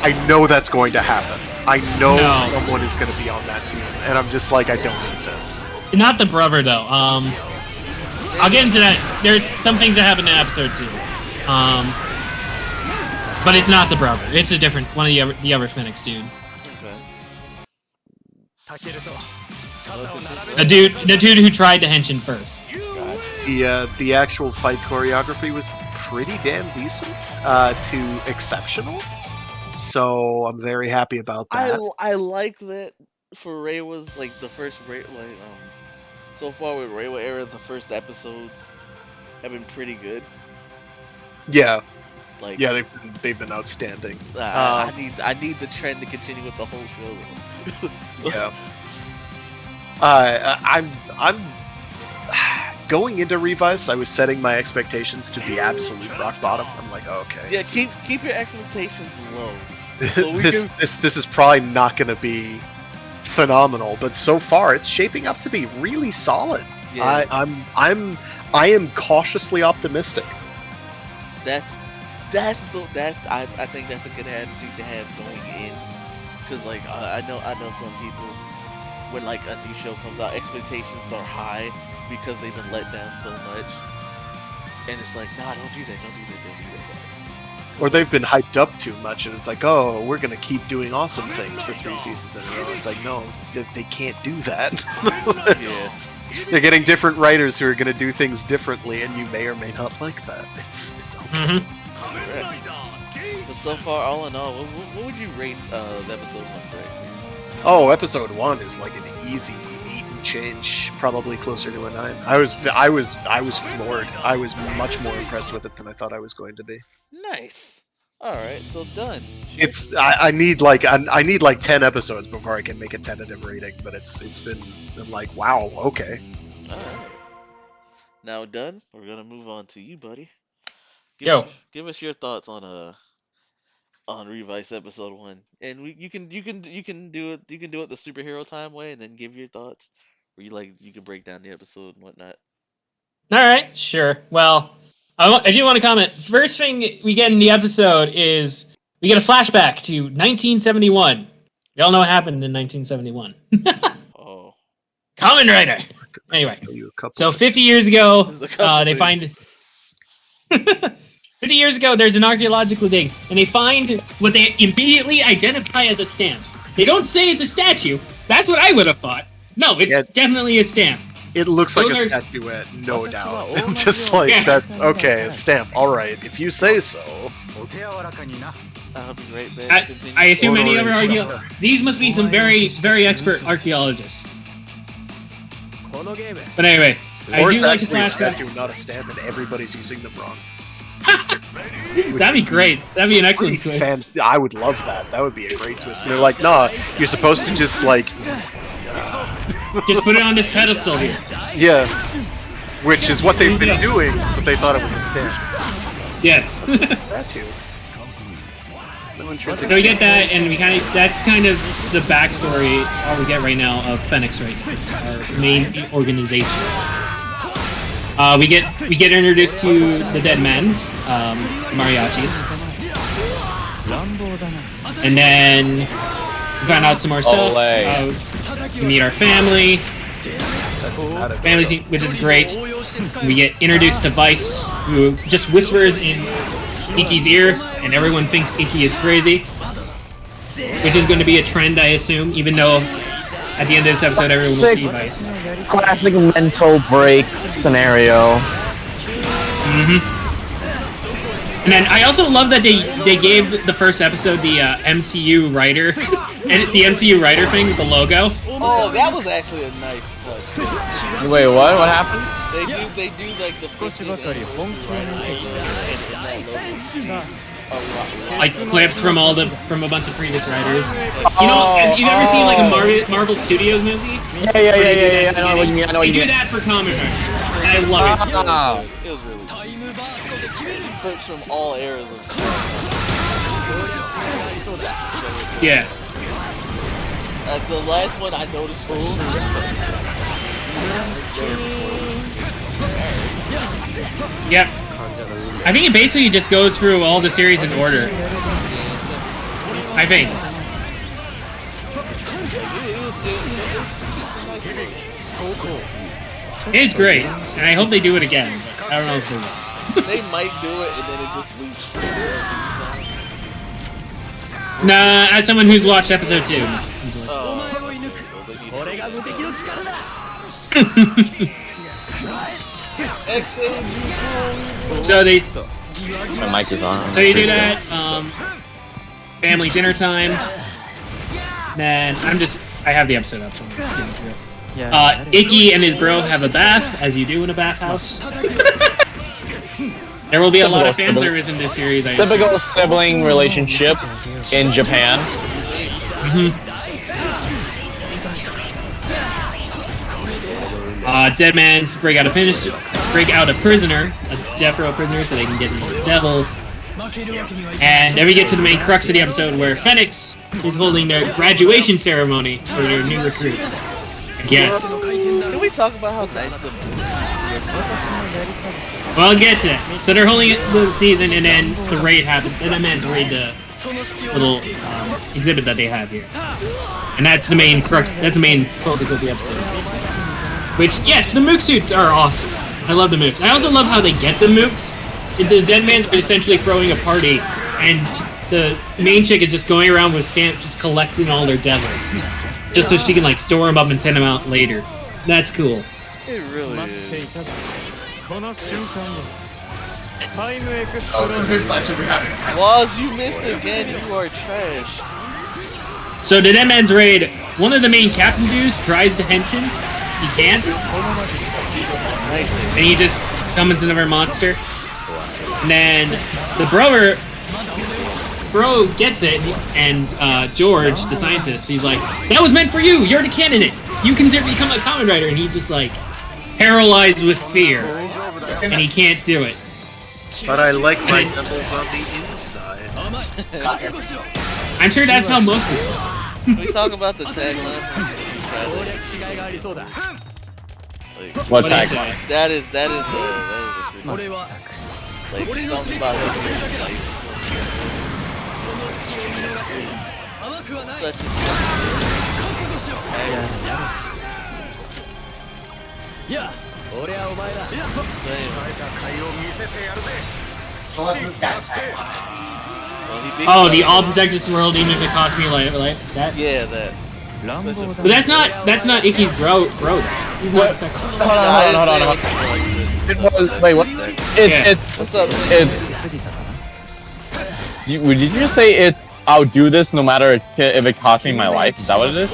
I know that's going to happen. I know No. someone is going to be on that team, and I'm just like, I don't need this. Not the brother though. I'll get into that. There's some things that happen in episode 2. But it's not the brother. It's a different one of the other Phoenix dude. The dude who tried to henshin first. The actual fight choreography was pretty damn decent to exceptional. So I'm very happy about that. I like that for Reiwa's like the first so far with Reiwa era, the first episodes have been pretty good. Yeah, Like yeah, they've been outstanding. I need the trend to continue with the whole show. Yeah. I'm going into Revice. I was setting my expectations to be absolute rock bottom. I'm like, oh, okay. Yeah, keep your expectations low. So this is probably not going to be phenomenal, but so far it's shaping up to be really solid. Yeah. I am cautiously optimistic. I think that's a good attitude to have going in, because like I know some people, when like a new show comes out, expectations are high because they've been let down so much, and it's like, nah, don't do that, guys. Or they've been hyped up too much, and it's like, oh, we're gonna keep doing awesome things for 3 seasons in a row. It's like, no, they can't do that. They're getting different writers who are gonna do things differently, and you may or may not like that. It's okay. But so far, all in all, what would you rate episode 1, Greg? Oh, episode 1 is like an easy 8 and change, probably closer to a 9. I was floored. I was much more impressed with it than I thought I was going to be. Nice. All right, so done. I need like 10 episodes before I can make a tentative rating, but it's been like, wow, okay. All right. Now done. We're gonna move on to you, buddy. Give us your thoughts on Revice episode 1, and you can do it the superhero time way, and then give your thoughts, where you can break down the episode and whatnot. All right, sure. Well, I do want to comment. First thing we get in the episode is we get a flashback to 1971. We all know what happened in 1971. Oh. Kamen Rider. Anyway, so 50 years ago, they find 50 years ago, there's an archaeological dig, and they find what they immediately identify as a stamp. They don't say it's a statue. That's what I would have thought. No, it's definitely a stamp. It looks like a statuette, no doubt. I'm just like, that's okay, a stamp. All right, if you say so. I assume any other archaeologists. These must be some very, very expert archaeologists. But anyway, or I do it's like the actually a flashback. statue, not a stamp, and everybody's using them wrong. That'd be great. That'd be an excellent twist. I would love that. That would be a great twist. And they're like, nah, you're supposed to just like... Just put it on this pedestal here. Yeah. Which is what they've been doing, but they thought it was a stamp. Yes. It's a statue. So we get that, and that's kind of the backstory all we get right now of Phoenix right now, our main organization. We get introduced to the Dead Men's, mariachis, and then we find out some more stuff. We meet our family, which is great. We get introduced to Vice, who just whispers in Ikki's ear, and everyone thinks Ikki is crazy, which is going to be a trend, I assume, even though at the end of this episode everyone will see Vice. Classic mental break scenario. And then I also love that they gave the first episode the MCU writer and the MCU writer thing with the logo. Oh, that was actually a nice touch. Wait, what? What happened? They do like the 50th Like clips from a bunch of previous writers. You know, have you ever seen like a Marvel Studios movie? Yeah. I know what you mean. They do that for Kamen Rider, and I love it. It was really cool. Clips from all eras of Yeah. The last one I noticed was Yep. I think it basically just goes through all the series in order. I think. It is great, and I hope they do it again. I don't know if they will. They might do it, and then it just leads to the Nah, as someone who's watched episode 2. My mic is on. So you do that. Family dinner time. Then I have the episode up, so I'm gonna skim through it. Icky and his bro have a bath, as you do in a bathhouse. There will be a lot of fan service in this series, I assume. Typical sibling relationship in Japan. Dead man's break out a prisoner, a death row prisoner, so they can get into the devil. And then we get to the main crux of the episode where Phoenix is holding their graduation ceremony for their new recruits. I guess. Can we talk about how nice the Well, I'll get to that. So they're holding the season, and then the raid happens. And that man's raid the little exhibit that they have here. And that's the main crux. That's the main focus of the episode. Which, yes, the mook suits are awesome. I love the mooks. I also love how they get the mooks. The dead man's essentially throwing a party, and the main chick is just going around with stamps, just collecting all their devils, just so she can like store them up and send them out later. That's cool. It really is. Waz, you missed again. You are trash. So the dead man's raid. One of the main captain dudes tries to henshin. He can't, and he just summons another monster. And then the bro gets it, and George, the scientist, he's like, "That was meant for you. You're the candidate. You can become a Kamen Rider." And he's just like paralyzed with fear, and he can't do it. But I like my devils on the inside. I'm sure that's how most people. Can we talk about the tagline? What What do you tag? say? That is a freaking, like something about his life. Such a Oh, the all protect this world even if it costs me life. That. yeah, that. But that's not Icky's bro. He's not the second. Hold on. It was, wait, what? What's up, Did you just say it's I'll do this no matter if it costs me my life? Is that what it is?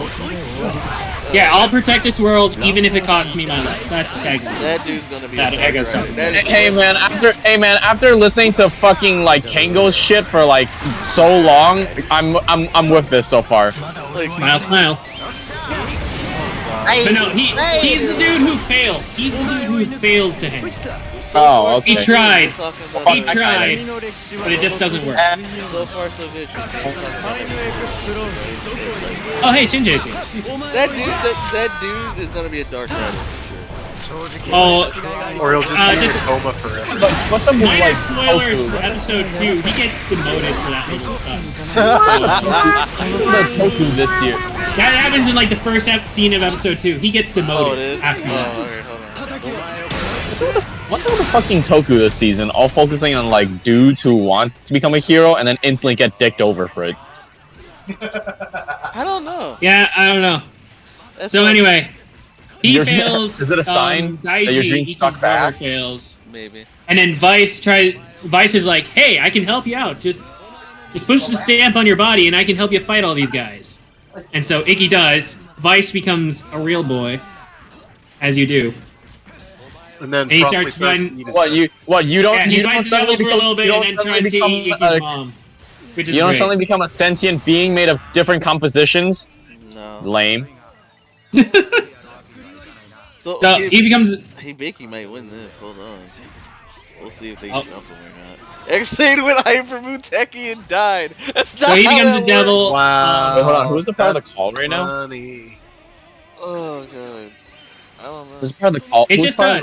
Yeah, I'll protect this world even if it costs me my life. That's Shaggy. That dude's gonna be. That goes right. That is Hey man, after listening to fucking like Kango's shit for like so long, I'm with this so far. Smile, smile. But no, he's the dude who fails. He's the dude who fails to him. Oh, okay. He tried. He Fuck, tried, but it just doesn't work. So far, so good. Oh, hey, Shinji's here. That dude is gonna be a dark rider for sure. Oh, Or he'll just be just- in a coma forever. What's up with minor like spoilers Toku? for episode 2. He gets demoted for that little stuff. The Toku this year. That happens in like the first scene of episode 2. He gets Oh, it demoted is. after that. Oh, okay, hold on. What's up with the fucking Toku this season? All focusing on like dudes who want to become a hero and then instantly get dicked over for it. I don't know. Yeah, I don't know. That's So not- anyway, he Your- fails. is it a sign that your Daichi, dreams Ichi's suck brother, back? fails. maybe. And then Vice is like, "Hey, I can help you out. Just push the stamp on your body, and I can help you fight all these guys." And so Icky does. Vice becomes a real boy, as you do. And then And he promptly starts tries to fighting- eat his You don't Yeah, he you don't fights the suddenly devils for a become- little bit you and don't then suddenly tries to become, eat Icky's mom, which is you don't great. suddenly become a sentient being made of different compositions. No. Lame. So So he becomes. Hey, Vicky might win this. Hold on. We'll see if they Oh. jump him or not. X8 went Hyper Muteki and died. That's not So he how becomes that the devil. works. Wow. Wait, hold on. Who's the part of the That's call right now? funny. Oh god. I don't know. Who's the part of the call? It who's just part of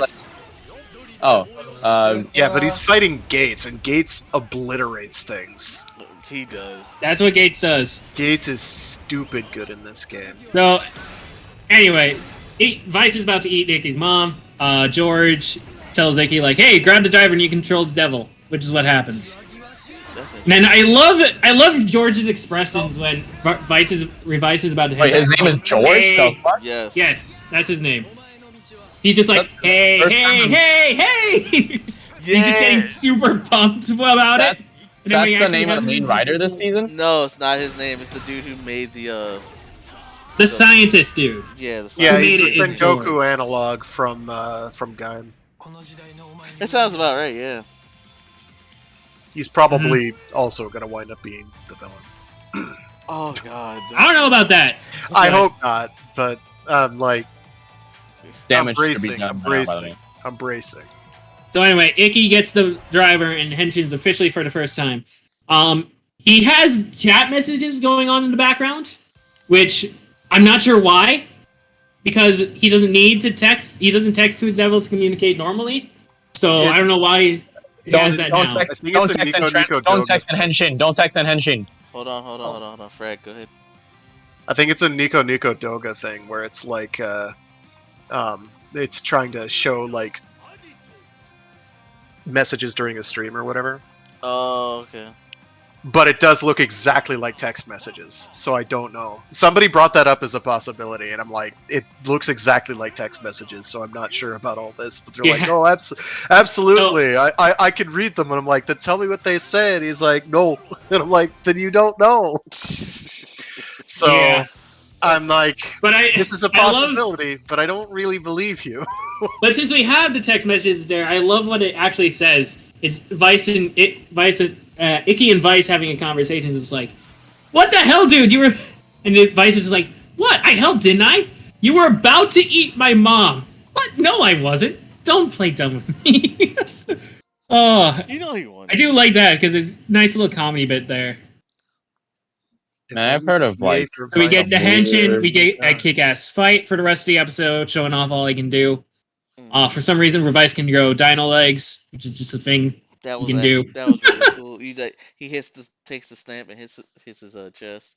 does. Yeah, but he's fighting Gates, and Gates obliterates things. He does. That's what Gates does. Gates is stupid good in this game. So, anyway, Vice is about to eat Icky's mom. George tells Icky like, "Hey, grab the driver and you control the devil," which is what happens. That's it. And then I love George's expressions when Revice is about to hit Wait, his him. name is George? Hey. The fuck? Yes. Yes, that's his name. He's just like, That's hey, first hey, time. hey, hey! Yeah. He's just getting super pumped about That- it. And then when he That's the actually name of the happens, main he's writer just this like- season? No, it's not his name. It's the dude who made the The scientist dude. yeah, the Yeah, Who he's made the it is Sengoku analog from Gaim. That sounds about right, yeah. He's probably also going to wind up being the villain. Oh god. I don't know about that. I Okay. hope not, but like Damage I'm should be bracing. done I'm by now, by the bracing. way. I'm bracing. So anyway, Icky gets the driver and Henshin's officially for the first time. He has chat messages going on in the background, which I'm not sure why, because he doesn't need to text. He doesn't text to his devil to communicate normally. So I don't know why he has that Don't now. text, I think don't it's a text, Nico and Trent, Nico don't Doga text and Henshin. Don't text and Henshin. Hold on, Frag, go ahead. I think it's a Nico Nico Doga thing where it's like it's trying to show like messages during a stream or whatever. Oh, okay. But it does look exactly like text messages, so I don't know. Somebody brought that up as a possibility, and I'm like, it looks exactly like text messages, so I'm not sure about all this. But they're like, Yeah. oh, absolutely, I can read them, and I'm like, then tell me what they say. And he's like, no, and I'm like, then you don't know. So Yeah. I'm like, But this is a I love- possibility, but I don't really believe you. But since we have the text messages there, I love what it actually says. It's Icky and Vice having a conversation. It's like, what the hell, dude? You were, and then Vice is just like, what? I helped, didn't I? You were about to eat my mom. What? No, I wasn't. Don't play dumb with me. Oh, You know he won. I do like that because it's a nice little comedy bit there. Man, I've heard of, like, So we get the henshin, weird- we get a kick-ass fight for the rest of the episode, showing off all he can do. For some reason, Revice can grow dino legs, which is just a thing. That you was can actually, do. that was really cool. He takes the stamp and hits his chest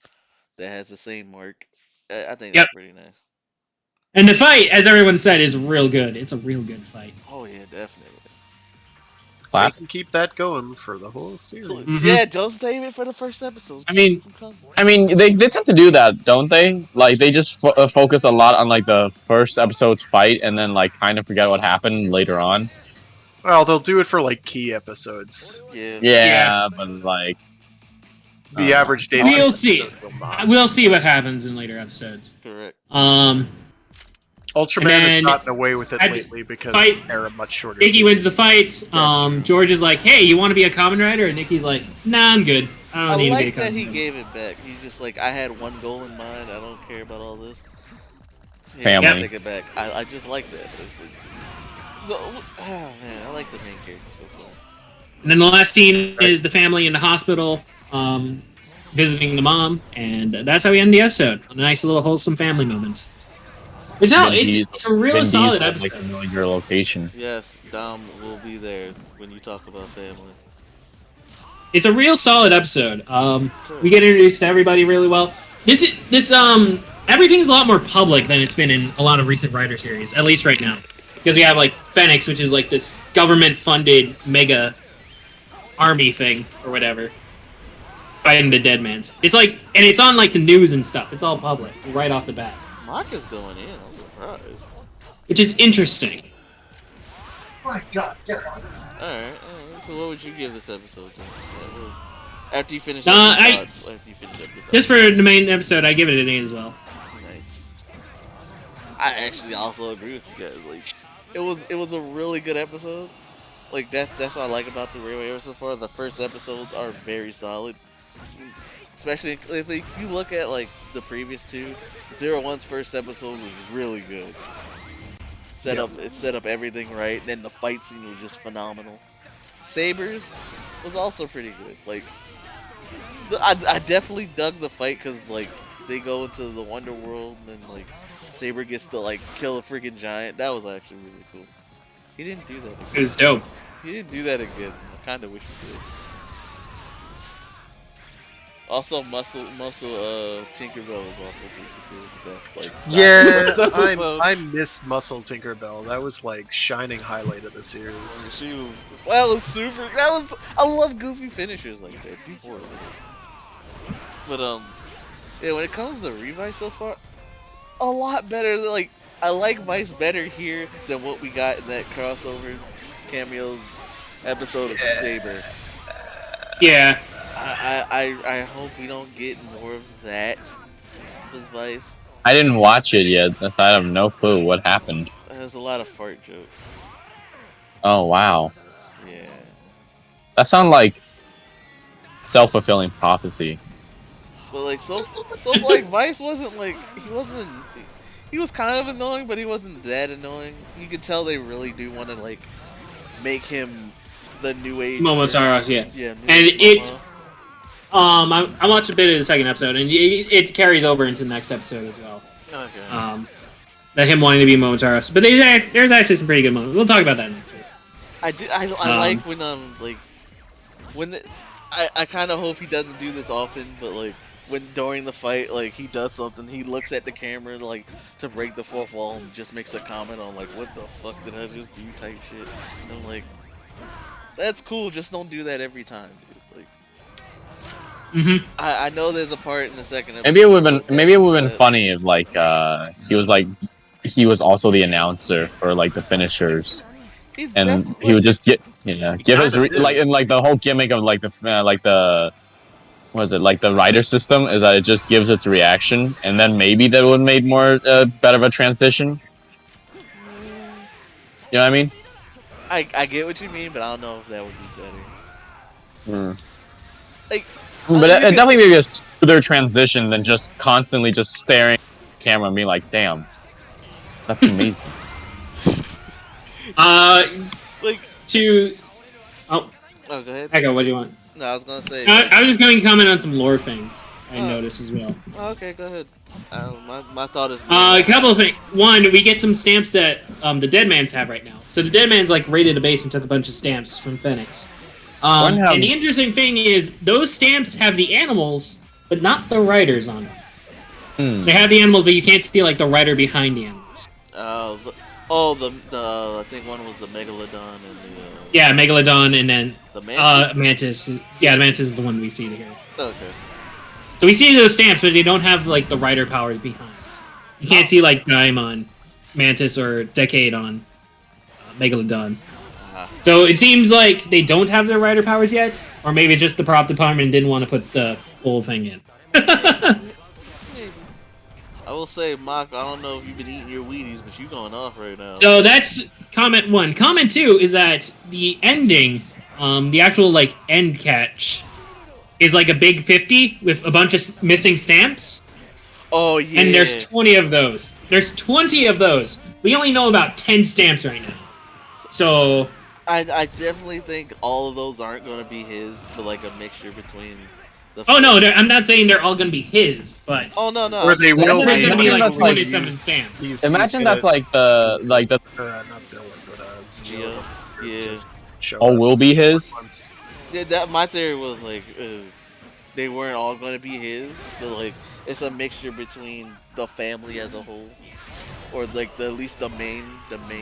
that has the same mark. I think Yep. that's pretty nice. And the fight, as everyone said, is real good. It's a real good fight. Oh yeah, definitely. I can keep that going for the whole series. Mhm. Yeah, don't save it for the first episode. I mean, they tend to do that, don't they? Like, they just focus a lot on, like, the first episode's fight and then, like, kind of forget what happened later on. Well, they'll do it for like key episodes. Yeah. Yeah, but, like... The average day. We'll see. We'll see what happens in later episodes. Correct. Ultraman and has then gotten away with it at lately because fight, they're a much shorter. Iggy series. wins the fight. George is like, hey, you want to be a Kamen Rider? And Nikki's like, nah, I'm good. I don't need to be a like Kamen that he Rider. gave it back. He's just like, I had one goal in mind. I don't care about all this. So, yeah, Family. I'll take it back. I just like that. So, man, I like the main character so far. And then the last scene is the family in the hospital visiting the mom. And that's how we end the episode. On a nice little wholesome family moment. But no, it's a real Vin solid Diesel, episode. like, to know your location. Yes, Dom will be there when you talk about family. It's a real solid episode. We get introduced to everybody really well. Everything's a lot more public than it's been in a lot of recent Rider series, at least right now. Because we have like Phoenix, which is like this government-funded mega army thing or whatever, fighting the Deadmans. It's like, and it's on like the news and stuff. It's all public right off the bat, Maka's going in. I'm surprised. which is interesting. My God, get out. Alright. So what would you give this episode then? After you finish I- up your thoughts. After you finish up your thoughts. Just for the main episode, I give it an 8 as well. Nice. I actually also agree with you guys. Like, it was a really good episode. Like that's what I like about the Revice so far. The first episodes are very solid. Especially if you look at like the previous two, 01's first episode was really good. It set up everything right. Then the fight scene was just phenomenal. Sabers was also pretty good. Like, I definitely dug the fight because like they go into the Wonder World and then like Saber gets to like kill a freaking giant. That was actually really cool. He didn't do that again. It was dope. He didn't do that again. I kind of wish he did. Also, Muscle Tinkerbell was also super cool. That's like I miss Muscle Tinkerbell. That was like shining highlight of the series. That was super. I love goofy finishers like that. Be more of this. But yeah, when it comes to Revice so far, a lot better. Like, I like Vice better here than what we got in that crossover cameo episode of Saber. Yeah. I hope we don't get more of that with Vice. I didn't watch it yet. Thus I have no clue what happened. There's a lot of fart jokes. Oh wow, Yeah. that sounds like self-fulfilling prophecy. But like so like Vice wasn't like he was kind of annoying, but he wasn't that annoying. You could tell they really do want to like make him the new age Momotaro, yeah. Yeah, new And age Momo. I watched a bit of the second episode, and it carries over into the next episode as well. Okay. That him wanting to be Momotaro. But there's actually some pretty good moments. We'll talk about that next week. I like when like when I kind of hope he doesn't do this often, but like when during the fight like he does something, he looks at the camera like to break the fourth wall and just makes a comment on like what the fuck did I just do type shit. And I'm like, that's cool, just don't do that every time, dude. Like I know there's a part in the second episode. Maybe it would have been funny if like he was also the announcer for like the finishers. He's And he would just give his like the whole gimmick of like the what is it, like the rider system is that it just gives its reaction, and then maybe that would have made more better of a transition. You know what I mean? I get what you mean, but I don't know if that would be better. Like, but it definitely made a smoother transition than just constantly just staring at the camera and being like, "Damn, that's amazing." Like oh, go ahead. Echo, what do you want? No, I was gonna say. I was just going to comment on some lore things I noticed as well. Oh, okay, go ahead. My thought is. A couple of things. One, we get some stamps that the Deadmans have right now. So the Deadmans like raided a base and took a bunch of stamps from Phoenix. And the interesting thing is those stamps have the animals, but not the riders on them. They have the animals, but you can't see like the rider behind the animals. The I think one was the Megalodon and the. Yeah, Megalodon and then the Mantis. Mantis. Yeah, the Mantis is the one we see here. Okay. So we see those stamps, but they don't have like the rider powers behind. You can't see like Daimon, Mantis, or Decade on Megalodon. So it seems like they don't have their rider powers yet, or maybe just the prop department didn't want to put the whole thing in. Maybe. I will say, Mock, I don't know if you've been eating your Wheaties, but you going off right now. So that's comment one. Comment two is that the ending, the actual like end catch, is like a big 50 with a bunch of missing stamps. Oh yeah. And there's 20 of those. There's 20 of those. We only know about 10 stamps right now. So I definitely think all of those aren't going to be his, but like a mixture between the. Oh no, I'm not saying they're all going to be his, but. Oh no. Or they will There's be. going to be like That's 27 stamps. Imagine that's like the not Bills, but Geo. Yeah. all will be his. Yeah, that my theory was like they weren't all going to be his, but like it's a mixture between the family as a whole, or like at least the main.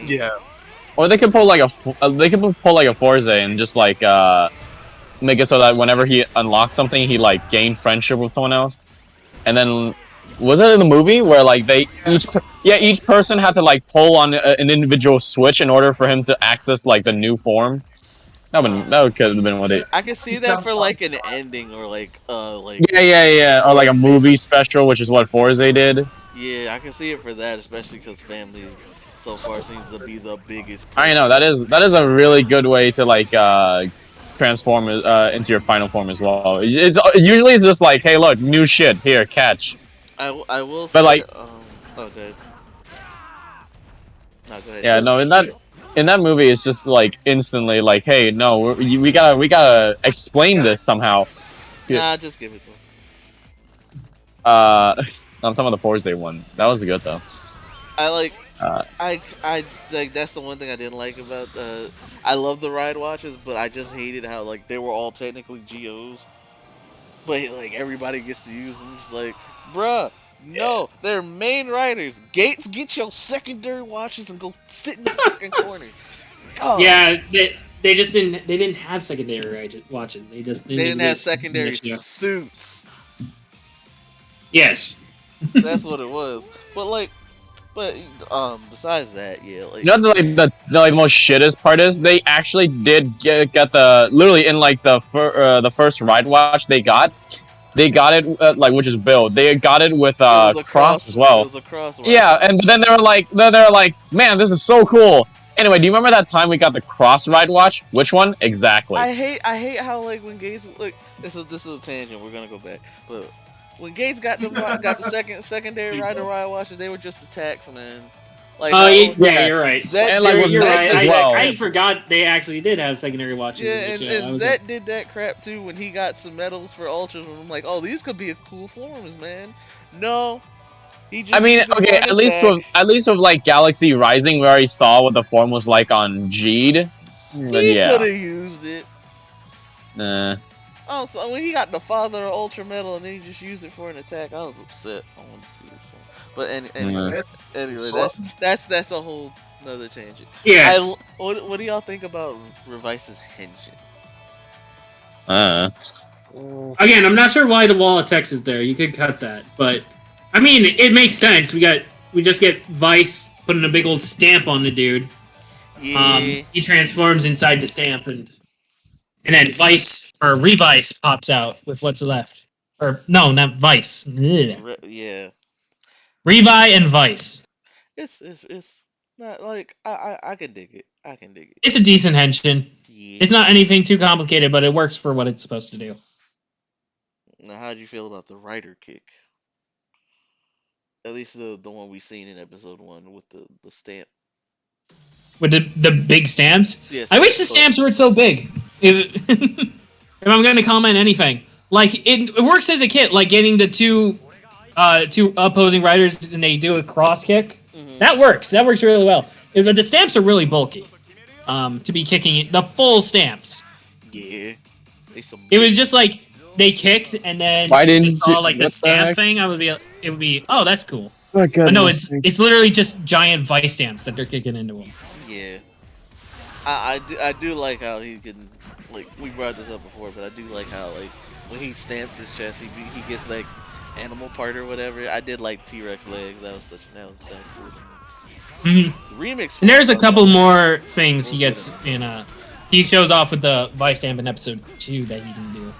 Yeah. Or they could pull like a Forza and just like make it so that whenever he unlocks something, he like gained friendship with someone else. And then was it in the movie where like each person had to like pull on an individual switch in order for him to access like the new form? That could have been what it. I could see that for like an ending or like Yeah, or like a movie special, which is what Forza did. Yeah, I can see it for that, especially because family so far seems to be the biggest. I know that is a really good way to like transform into your final form as well. It's usually just like, hey, look, new shit here, catch. I will. But say, like, okay. No, go ahead. Yeah, no, in that movie, it's just like instantly like, hey, no, we gotta explain this somehow. Nah, just give it to him. I'm talking about the Forza one. That was good though. I like that's the one thing I didn't like about I love the ride watches, but I just hated how like they were all technically GOs, but like everybody gets to use them. It's like, bruh, no, they're main riders. Gates, get your secondary watches and go sit in the fucking corner. God. Yeah, they didn't have secondary watches. They didn't have secondary suits. Yes. That's what it was. But like, But besides that, yeah, like You know, the most shittest part is they actually did get the literally in like the first ride watch they got it like which is build they got it with it was a cross as cross. It well. was a cross ride Yeah, and watch. then they were like, man, this is so cool. Anyway, do you remember that time we got the cross ride watch? Which one exactly? I hate how like when Gates like this is a tangent. We're gonna go back, but when Gates got the secondary rider ride watches, they were just attacks, man. Like Oh, how yeah, you're right. Zet And like did, with You're Zet right. did as that well. I crap. forgot they actually did have secondary watches Yeah, in the and show. I was Zet did that crap too when he got some medals for ultras. And I'm like, oh, these could be a cool forms, man. No, he I just mean, used it okay, for an attack. at least with like Galaxy Rising, we already saw what the form was like on Jeed. But He could yeah, have used it. nah. Oh, so when he got the father of Ultra Metal and then he just used it for an attack, I was upset. I wanted to see it. But anyway, that's a whole another tangent. Yes. What do y'all think about Revice's henshin? Again, I'm not sure why the wall of text is there. You could cut that, but I mean, it makes sense. We just get Vice putting a big old stamp on the dude. Yeah, He transforms inside the stamp, and then Vice or Revice pops out with what's left. Or no, not Vice. Ugh. yeah. Revi and Vice. It's not like I can dig it. I can dig it. It's a decent henshin. Yeah. It's not anything too complicated, but it works for what it's supposed to do. Now, how do you feel about the Rider kick? At least the one we seen in episode 1 with the stamp. With the big stamps? Yes. I wish the stamps weren't so big. If I'm going to comment anything. Like, it works as a kit, like getting the two opposing riders and they do a cross kick. Mm-hmm. That works really well. But the stamps are really bulky. To be kicking the full stamps. Yeah. It was just like they kicked and then Why didn't you saw you- like the what the stamp heck? thing. It would be oh, that's cool. Oh, But no, it's literally just giant Vice stamps that they're kicking into him. Yeah. I do like how he can, like, we brought this up before, but I do like how, like, when he stamps his chest, he gets like animal part or whatever. I did like T-Rex legs. That was cool. Mm-hmm. The remix. And there's a form, couple though, more things he we'll gets get in. He shows off with the Vice stamp in episode 2 that he can do.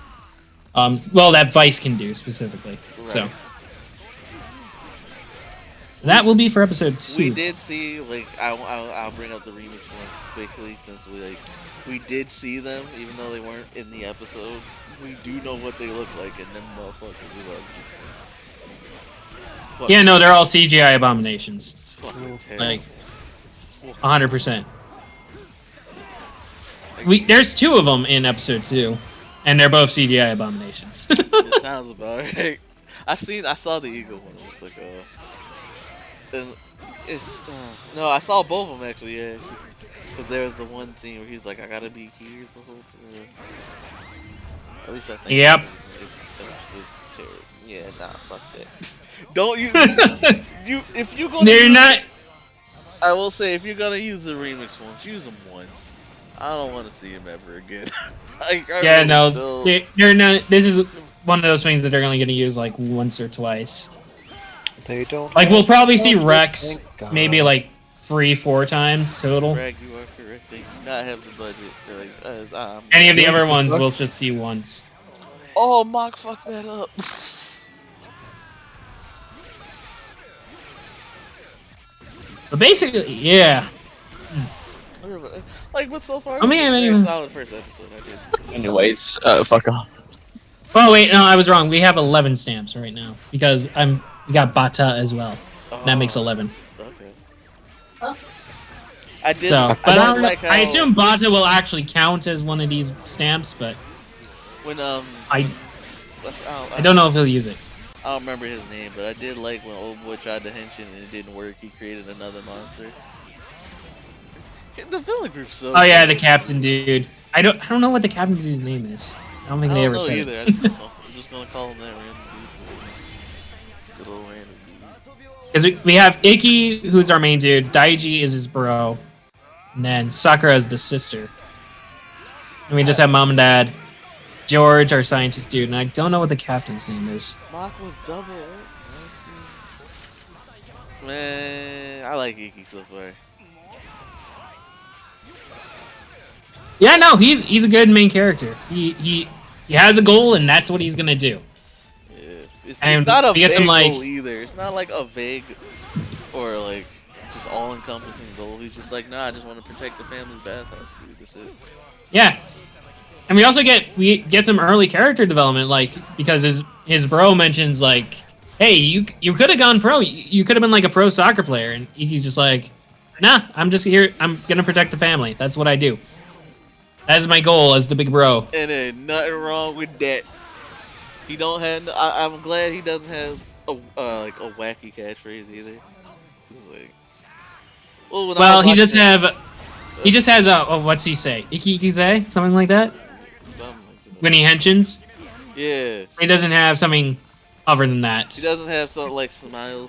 Well, that Vice can do specifically. Right. So that will be for episode 2. We did see, like, I'll bring up the remix ones quickly since we did see them, even though they weren't in the episode. We do know what they look like, and them motherfuckers, we love you. Yeah, no, they're all CGI abominations. It's fucking terrible. Like 100%. There's 2 of them in episode 2, and they're both CGI abominations. It sounds about right. I saw the eagle one. It was like, and it's no, I saw both of them actually. Yeah, because there was the one scene where he's like, I gotta be here the whole time. At least I think. Yep. It's terrible. Yeah, nah, fuck that. Don't if you gonna They're not. I will say, if you're gonna use the remix ones, use them once. I don't want to see him ever again. Like, Yeah, no, they're not. This is one of those things that they're only going to use like once or twice. They don't. Like we'll probably see have- Rex Thank God. maybe like 3-4 times total. Greg, you are correct. They do not have the budget. Like, Any of the other ones we'll just see once. oh, Mock fucked that up. But basically, yeah. Like, but so far, I mean, it was a I very mean- solid first episode. I did. Anyways, fuck off. Oh wait, no, I was wrong. We have 11 stamps right now because we got Bata as well. That makes 11. Okay. I did. So, but I did like how I assume Bata will actually count as one of these stamps, but when I don't know if he'll use it. I don't remember his name, but I did like when Old Boy tried to henshin and it didn't work. He created another monster. The villain group's so. Oh yeah, good. the captain dude. I don't know what the captain dude's name is. I don't think I they don't ever know said either. it. I'm just gonna call him that random dude. Good old random dude. Because we have Ikki, who's our main dude. Daiji is his bro. And then Sakura is the sister. And we just have mom and dad. George, our scientist dude. And I don't know what the captain's name is. Mock was double. Man, I like Iki so far. Yeah, no, he's a good main character. He has a goal, and that's what he's gonna do. Yeah. It's And not a we get some, vague like- goal either. It's not like a vague or like just all-encompassing goal. He's just like, nah, I just want to protect the family's bathhouse. Dude. That's it. Yeah, and we get some early character development, like because his bro mentions like, hey, you could have gone pro. You could have been like a pro soccer player, and he's just like, nah, I'm just here. I'm gonna protect the family. That's what I do. That is my goal as the big bro. And then nothing wrong with that. He don't have. I'm glad he doesn't have a like a wacky catchphrase either. It's like, when I Well, was he watching does that- have. He just has a what's he say? Ikikize? Something like that? something like that. When he henshins? Yeah. He doesn't have something other than that. He doesn't have something like smile.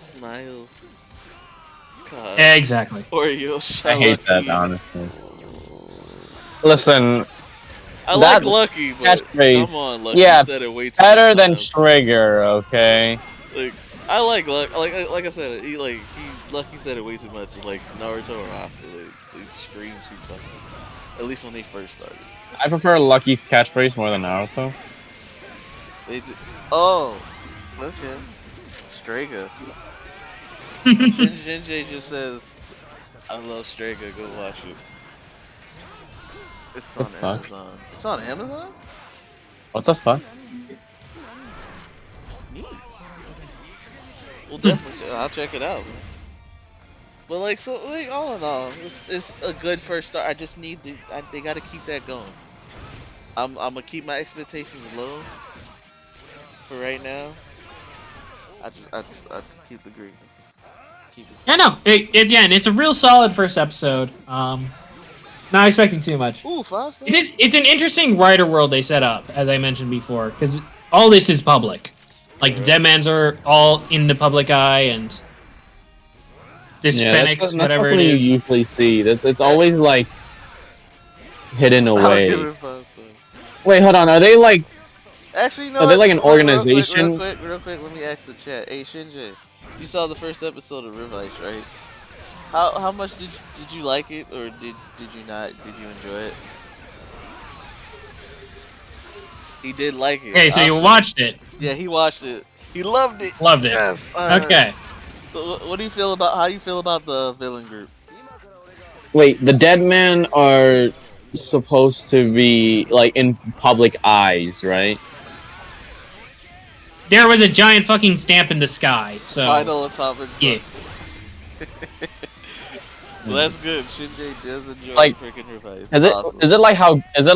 God. Exactly. Oreo. I hate that, honestly. Listen, I like that Lucky, but catchphrase, come on, Lucky. yeah, You said it way too better many than times. Trigger, okay? Like, I like like I said, Lucky said it way too much. Like Naruto or Asta, they scream too fucking. At least when they first started. I prefer Lucky's catchphrase more than Naruto. They did. Oh, okay. Strega. Shinji just says, "I love Strega. Go watch it." It's on fuck? Amazon. It's on Amazon. What the fuck? Neat. Well, definitely, I'll check it out. But like, all in all, it's a good first start. I just need to. They got to keep that going. I'm gonna keep my expectations low for right now. I just keep the greenness. Keep it. Yeah, no. It's a real solid first episode. Not expecting too much. Ooh, 5 stars. It's an interesting writer world they set up, as I mentioned before, because all this is public. Like the Deadmans are all in the public eye, and this Phoenix, that's whatever what it you is. usually see. It's always like hidden I'll away. give it 5 stars. Wait, hold on. Are they like? Actually, you know Are they what? like an organization? Real quick, let me ask the chat. Hey, Shinji, you saw the first episode of Revice, right? How much did you like it, or did you not? Did you enjoy it? He did like it. Okay, so you Awesome. watched it. Yeah, he watched it. He loved it. Loved it. Yes. Okay. So, what do you feel about? How do you feel about the villain group? Wait, the dead men are supposed to be like in public eyes, right? There was a giant fucking stamp in the sky, so... Final atomic Yeah. buster. Well, that's good. Shinji does enjoy Like, freaking Revice. Is it Awesome. is it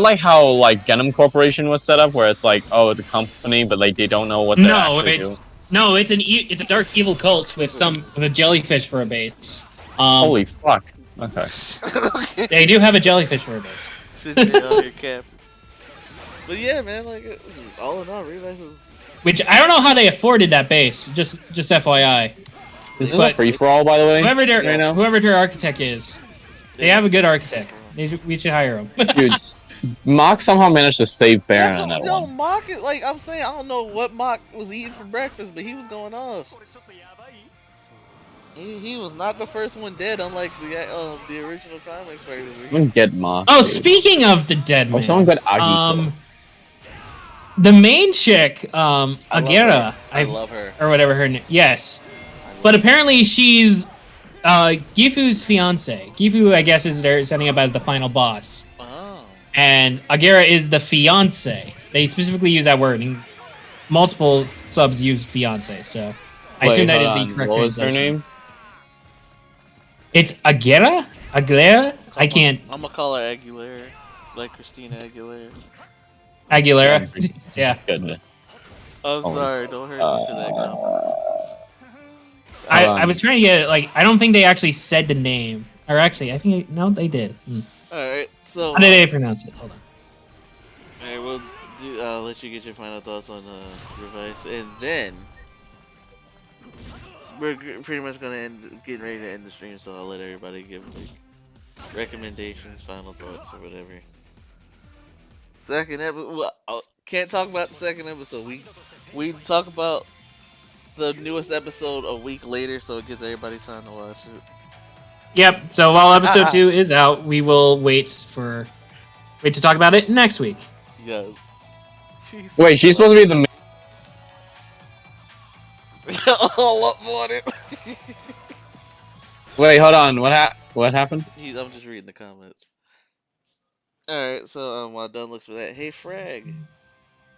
like how like Genom Corporation was set up, where it's like, oh, it's a company, but like they don't know what they're No, actually it's... doing? No, it's a dark evil cult with a jellyfish for a base. Holy fuck! Okay. Okay. They do have a jellyfish for a base. Shinji out here capping. But yeah, man, like it's, all in all, Revice is. Which, I don't know how they afforded that base, just FYI. This is But- a free for all, by the way. Whoever their architect is, they have a good architect. We should hire him. Dude, Mock somehow managed to save Baron on that Yo, one. Mock is like I'm saying. I don't know what Mock was eating for breakfast, but he was going off. He was not the first one dead, unlike the original comics writers. Someone get Mock. Oh, dude. speaking of the dead man, someone got Agito. the main chick, I Agera, love her. or whatever her name. Yes, but apparently she's Gifu's fiance. Gifu, I guess, is they're setting up as the final boss, Oh. and Agera is the fiance. They specifically use that word. And multiple subs use fiance, so I assume that is the correct What was her translation. name? It's Agera? Aguilera? I can't. I'm gonna call her Aguilera, like Christina Aguilera. Aguilera? Yeah. Goodness. I'm sorry, don't hurt me for that comment. I was trying to get it, like, I don't think they actually said the name. Or actually, I think, no, they did. Alright, so. How did they pronounce it? Hold on. Alright, we'll I'll let you get your final thoughts on Revice, and then. We're pretty much gonna getting ready to end the stream, so I'll let everybody give like recommendations, final thoughts, or whatever. Second episode, well, can't talk about the second episode. We talk about the newest episode a week later, so it gives everybody time to watch it. Yep. So while episode 2 is out, we will wait to talk about it next week. Yes. Wait, she's supposed to be the main. all up on it. Wait, hold on. What happened? I'm just reading the comments. Alright, so while Dunn looks for that, hey Frag.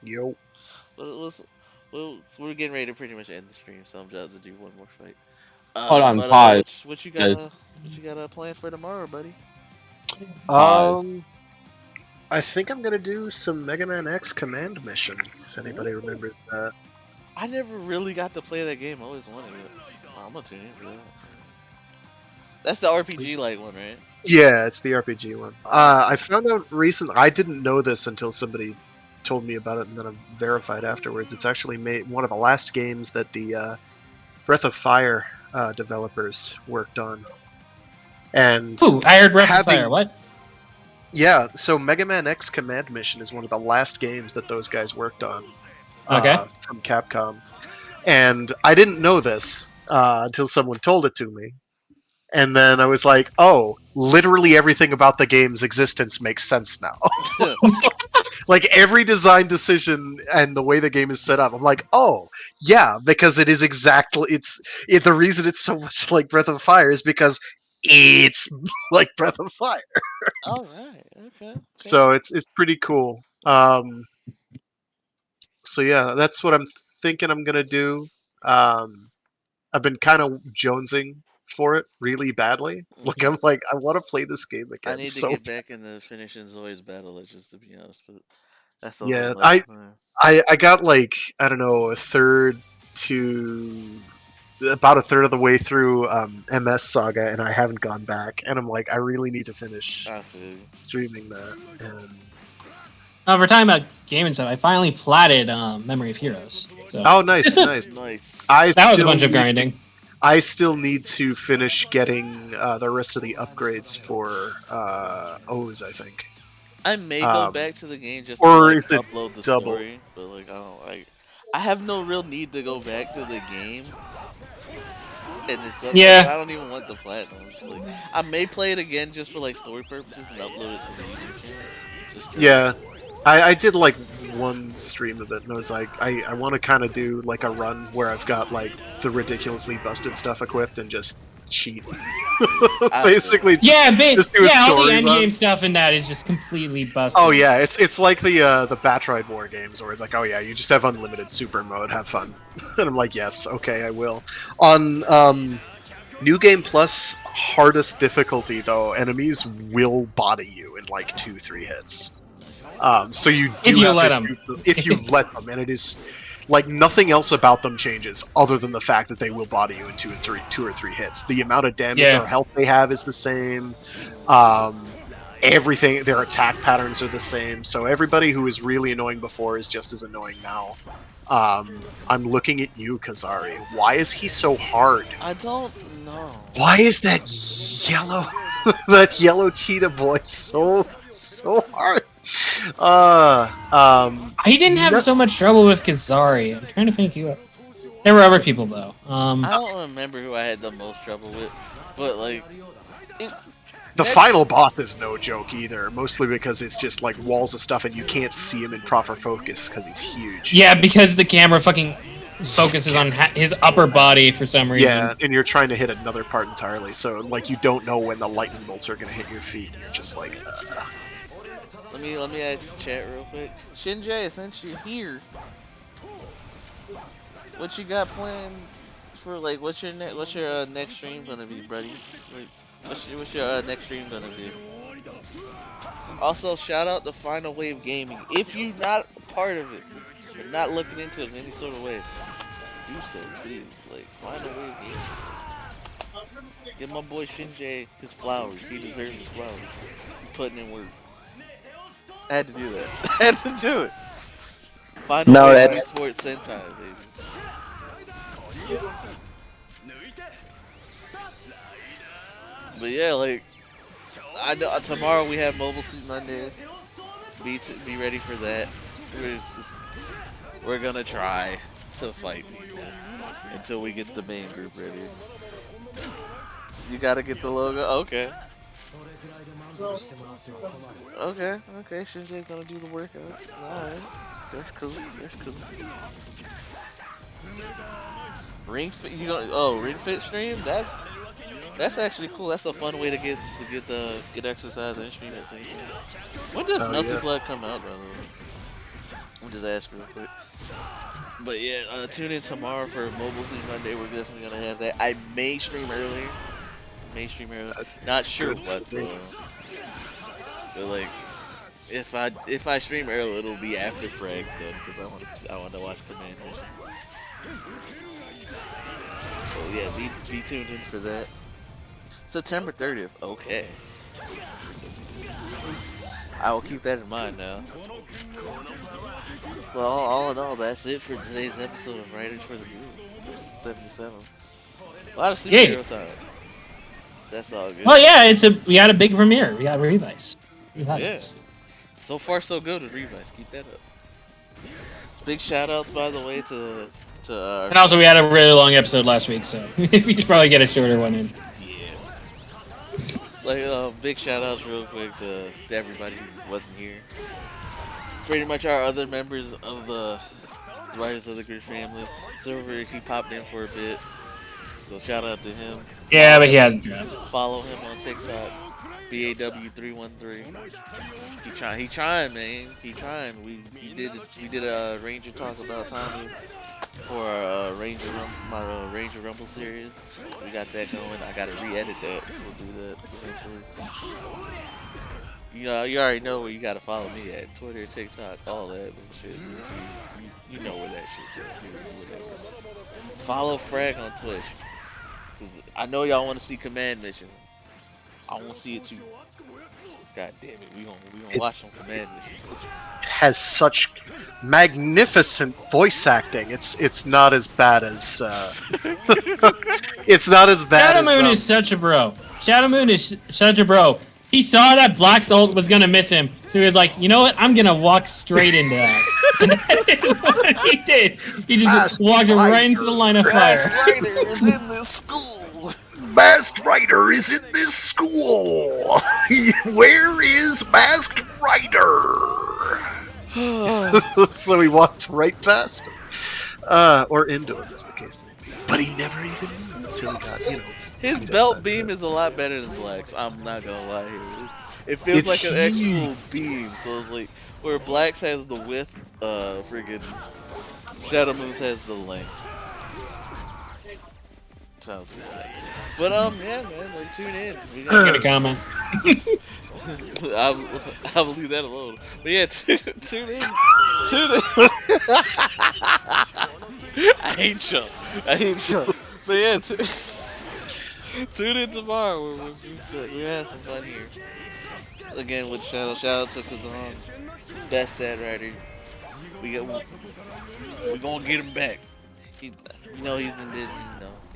Yo. We're getting ready to pretty much end the stream, so I'm just to do one more fight. Hold on, pause. What you Guys. got planned for tomorrow, buddy? Pause. I think I'm gonna do some Mega Man X Command Mission. If anybody remembers that. I never really got to play that game. I always wanted it. I'm gonna tune in for that. That's the RPG like one, right? Yeah, it's the RPG one. I found out recently. I didn't know this until somebody told me about it, and then I verified afterwards. It's actually made one of the last games that the Breath of Fire developers worked on. And Ooh, I heard Breath of Fire. What? Yeah, so Mega Man X Command Mission is one of the last games that those guys worked on. Okay. From Capcom. And I didn't know this until someone told it to me. And then I was like, oh, literally everything about the game's existence makes sense now. Like every design decision and the way the game is set up, I'm like, oh, yeah, because it is exactly the reason it's so much like Breath of Fire is because it's like Breath of Fire. All right. Okay. So it's pretty cool. So yeah, that's what I'm thinking I'm gonna do. I've been kind of jonesing for it really badly. Like I'm like, I want to play this game again. I need to get back into finishing Zoe's Battle Legends, to be honest, but that's a yeah. whole nother thing. I got like, I don't know, about a third of the way through MS Saga, and I haven't gone back. And I'm like, I really need to finish streaming that. And Over time about gaming stuff, I finally platted Memory of Heroes. So. oh, nice. That was a bunch of grinding. I still need to finish getting the rest of the upgrades for O's, I think. I may go back to the game just or to like, upload the double. story, but like I have no real need to go back to the game. And it's yeah. I don't even want the platinum. I'm just like, I may play it again just for like story purposes and upload it to the YouTube channel. Yeah, I did like one stream of it, and I was like, I want to kind of do like a run where I've got like the ridiculously busted stuff equipped and just cheat. Basically, just do a story all the end run. game stuff in that is just completely busted. Oh yeah, it's like the Batroid War games, where it's like, oh yeah, you just have unlimited super mode, have fun. And I'm like, yes, okay, I will. On New Game Plus hardest difficulty though, enemies will body you in like 2-3 hits. So you do if you have let to them. If you let them, and it is like nothing else about them changes other than the fact that they will body you in 2 or 3 hits. The amount of damage or health they have is the same. Everything, their attack patterns are the same. So everybody who was really annoying before is just as annoying now. I'm looking at you, Kazari. Why is he so hard? I don't know. Why is that yellow cheetah boy so hard? I didn't have so much trouble with Kazari. I'm trying to think who. There were other people though. I don't remember who I had the most trouble with, but like. The final boss is no joke either, mostly because it's just like walls of stuff and you can't see him in proper focus because he's huge. Yeah, because the camera fucking focuses on his upper body for some reason. Yeah, and you're trying to hit another part entirely, so like you don't know when the lightning bolts are gonna hit your feet, and you're just like. Let me ask chat real quick. Shinjay, since you're here, what you got planned for like what's your next stream gonna be, buddy? Like, what's your next stream gonna be? Also, shout out to Final Wave Gaming. If you're not a part of it, or not looking into it in any sort of way, do so, please. Like Final Wave Gaming. Give my boy Shinjay his flowers. He deserves his flowers. He's putting in work. I had to do that. I had to do it. Final Wave Sports Sentai, baby. But yeah, like I know tomorrow we have Mobile Suit Monday. Be ready for that. We're gonna try to fight people. until we get the main group ready. You gotta get the logo. Okay. Okay. Shinji's gonna do the workout. Alright. That's cool. Ring Fit. Ring Fit stream. That's actually cool. That's a fun way to get exercise and stream at the same time. When does Multiplayer come out, by the way? I'm just asking real quick. But yeah, tune in tomorrow for Mobile Suit Monday. We're definitely gonna have that. I may stream earlier. Not sure what. But like, if I stream early, it'll be after Frag's done because I want to watch the main mission. So yeah, be tuned in for that. September 30th. Okay. September 30th. I will keep that in mind now. Well, all in all, that's it for today's episode of Writers for the Moon, 77. A lot of superhero time. That's all good. Well, yeah, we had a big premiere. We got Revice. Yeah. So far, so good with Revice. Keep that up. Big shout outs, by the way, to and also, we had a really long episode last week, so we should probably get a shorter one in. Yeah. Like, big shout outs real quick to everybody who wasn't here. Pretty much our other members of the Writers of the Grid family. Silver, he popped in for a bit. So shout out to him. Yeah, but he had. Follow him on TikTok, BAW313. He trying, man. He trying. We did a Ranger talk about Tommy for our Ranger Rumble series. So we got that going. I gotta re-edit that. We'll do that eventually. You already know where you gotta follow me at. Twitter, TikTok, all that shit. You know where that shit's at. Follow Frag on Twitch. Cause I know y'all want to see Command Mission. I want to see it too. God damn it, we gonna watch some Command Mission. It has such magnificent voice acting. It's not as bad as it's not as bad. Shadow Moon is such a bro. Shadow Moon is such a bro. He saw that Black's ult was gonna miss him, so he was like, you know what? I'm gonna walk straight into that. And that is what he did. He just walked right into the line of fire. Masked Rider is in this school. Masked Rider is in this school. Where is Masked Rider? So he walked right past him. Or into him, as the case may be. But he never even knew until he got, His belt beam is a lot better than Black's. I'm not gonna lie here. It feels like an actual beam. So it's like where Black's has the width, friggin' Shadow Moon's has the length. Sounds good. But yeah, man, like tune in. We Get a comment. I will leave that alone. But yeah, tune in. Tune in. I hate y'all. But yeah, tune in tomorrow. We're gonna have some fun here. Again with Shadow. Shout out to Kazan. That's that writer. We're gonna get him back. He's been busy.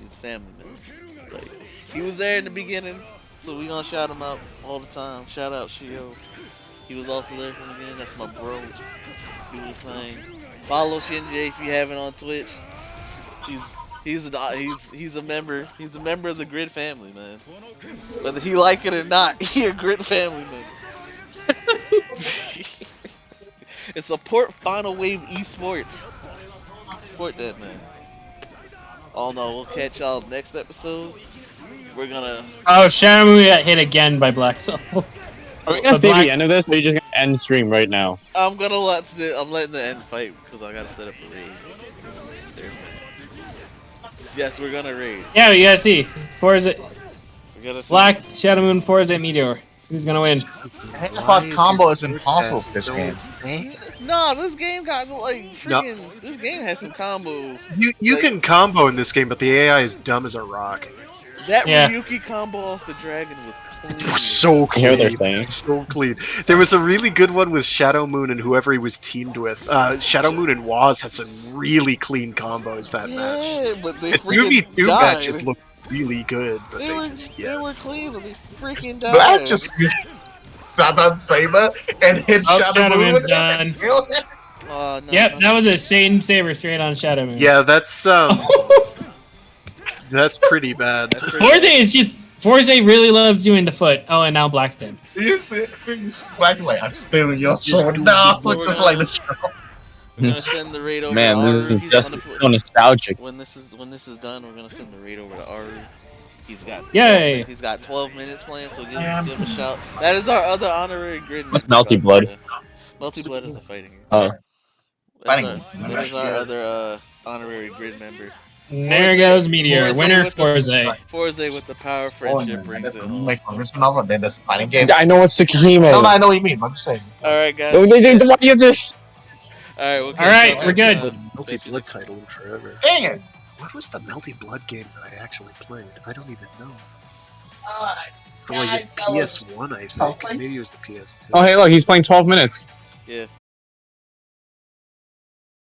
He's family man. Like he was there in the beginning, so we gonna shout him out all the time. Shout out Shio. He was also there from the beginning. That's my bro. He was saying, follow Shinji if you haven't on Twitch. He's a member. He's a member of the Grid family, man. Whether he like it or not, he a Grid family man. And support Final Wave Esports. Support that, man. Oh no, we'll catch y'all next episode. We're gonna. Oh, Shadow Moon got hit again by Black Soul. Are we gonna see the end of this, or are you just gonna end stream right now? I'm letting the end fight because I gotta set up a raid. Yes, we're gonna raid. Yeah, you gotta see. We gotta see. Black, Shadow Moon, Forza, Meteor. Who's gonna win? I thought combo is impossible for this game. No, this game got like freaking. No. This game has some combos. You can combo in this game, but the AI is dumb as a rock. That Ryuki combo off the dragon was clean. So clean. I hear they're saying. So clean. There was a really good one with Shadow Moon and whoever he was teamed with. Shadow Moon and Waz had some really clean combos that match. Yeah, but they the freaking 2v2 died. matches looked really good, but they were clean, but they freaking died. Black just Satan Saber and hit Shadow Moon. Moon's done. No, Yep, that was a Satan Saber straight on Shadow Moon. Yeah, that's That's pretty bad. Forze is just Forze really loves you in the foot. Oh, and now Black's dead. You see, he's like, I'm stealing your Just sword do now, the just like the show. We're gonna send the raid over Man, to Aru. this is He's just wonderful. so nostalgic. When this is done, we're gonna send the raid over to Aru. He's got Yay. He's got 12 minutes playing, so give him a shout. That is our other honorary grid member. What's Melty Blood? Melty Blood is a fighting game. Oh. That is our other honorary grid member. There goes Meteor. Forze Winner with the- Forze. Forze with the power of Oh, friendship man, brings that's it gonna home. make a original novel, then there's a fighting game. I know it's Tsukihime. No, I know what you mean, but I'm just saying. Alright, guys. What do you just? Alright, All right, we're good. Melty Blood title in forever. Dang it! What was the Melty Blood game that I actually played? I don't even know. For like Guys, the that was PS1, I think. something. Maybe it was the PS2. Oh, hey, look, he's playing 12 minutes. Yeah,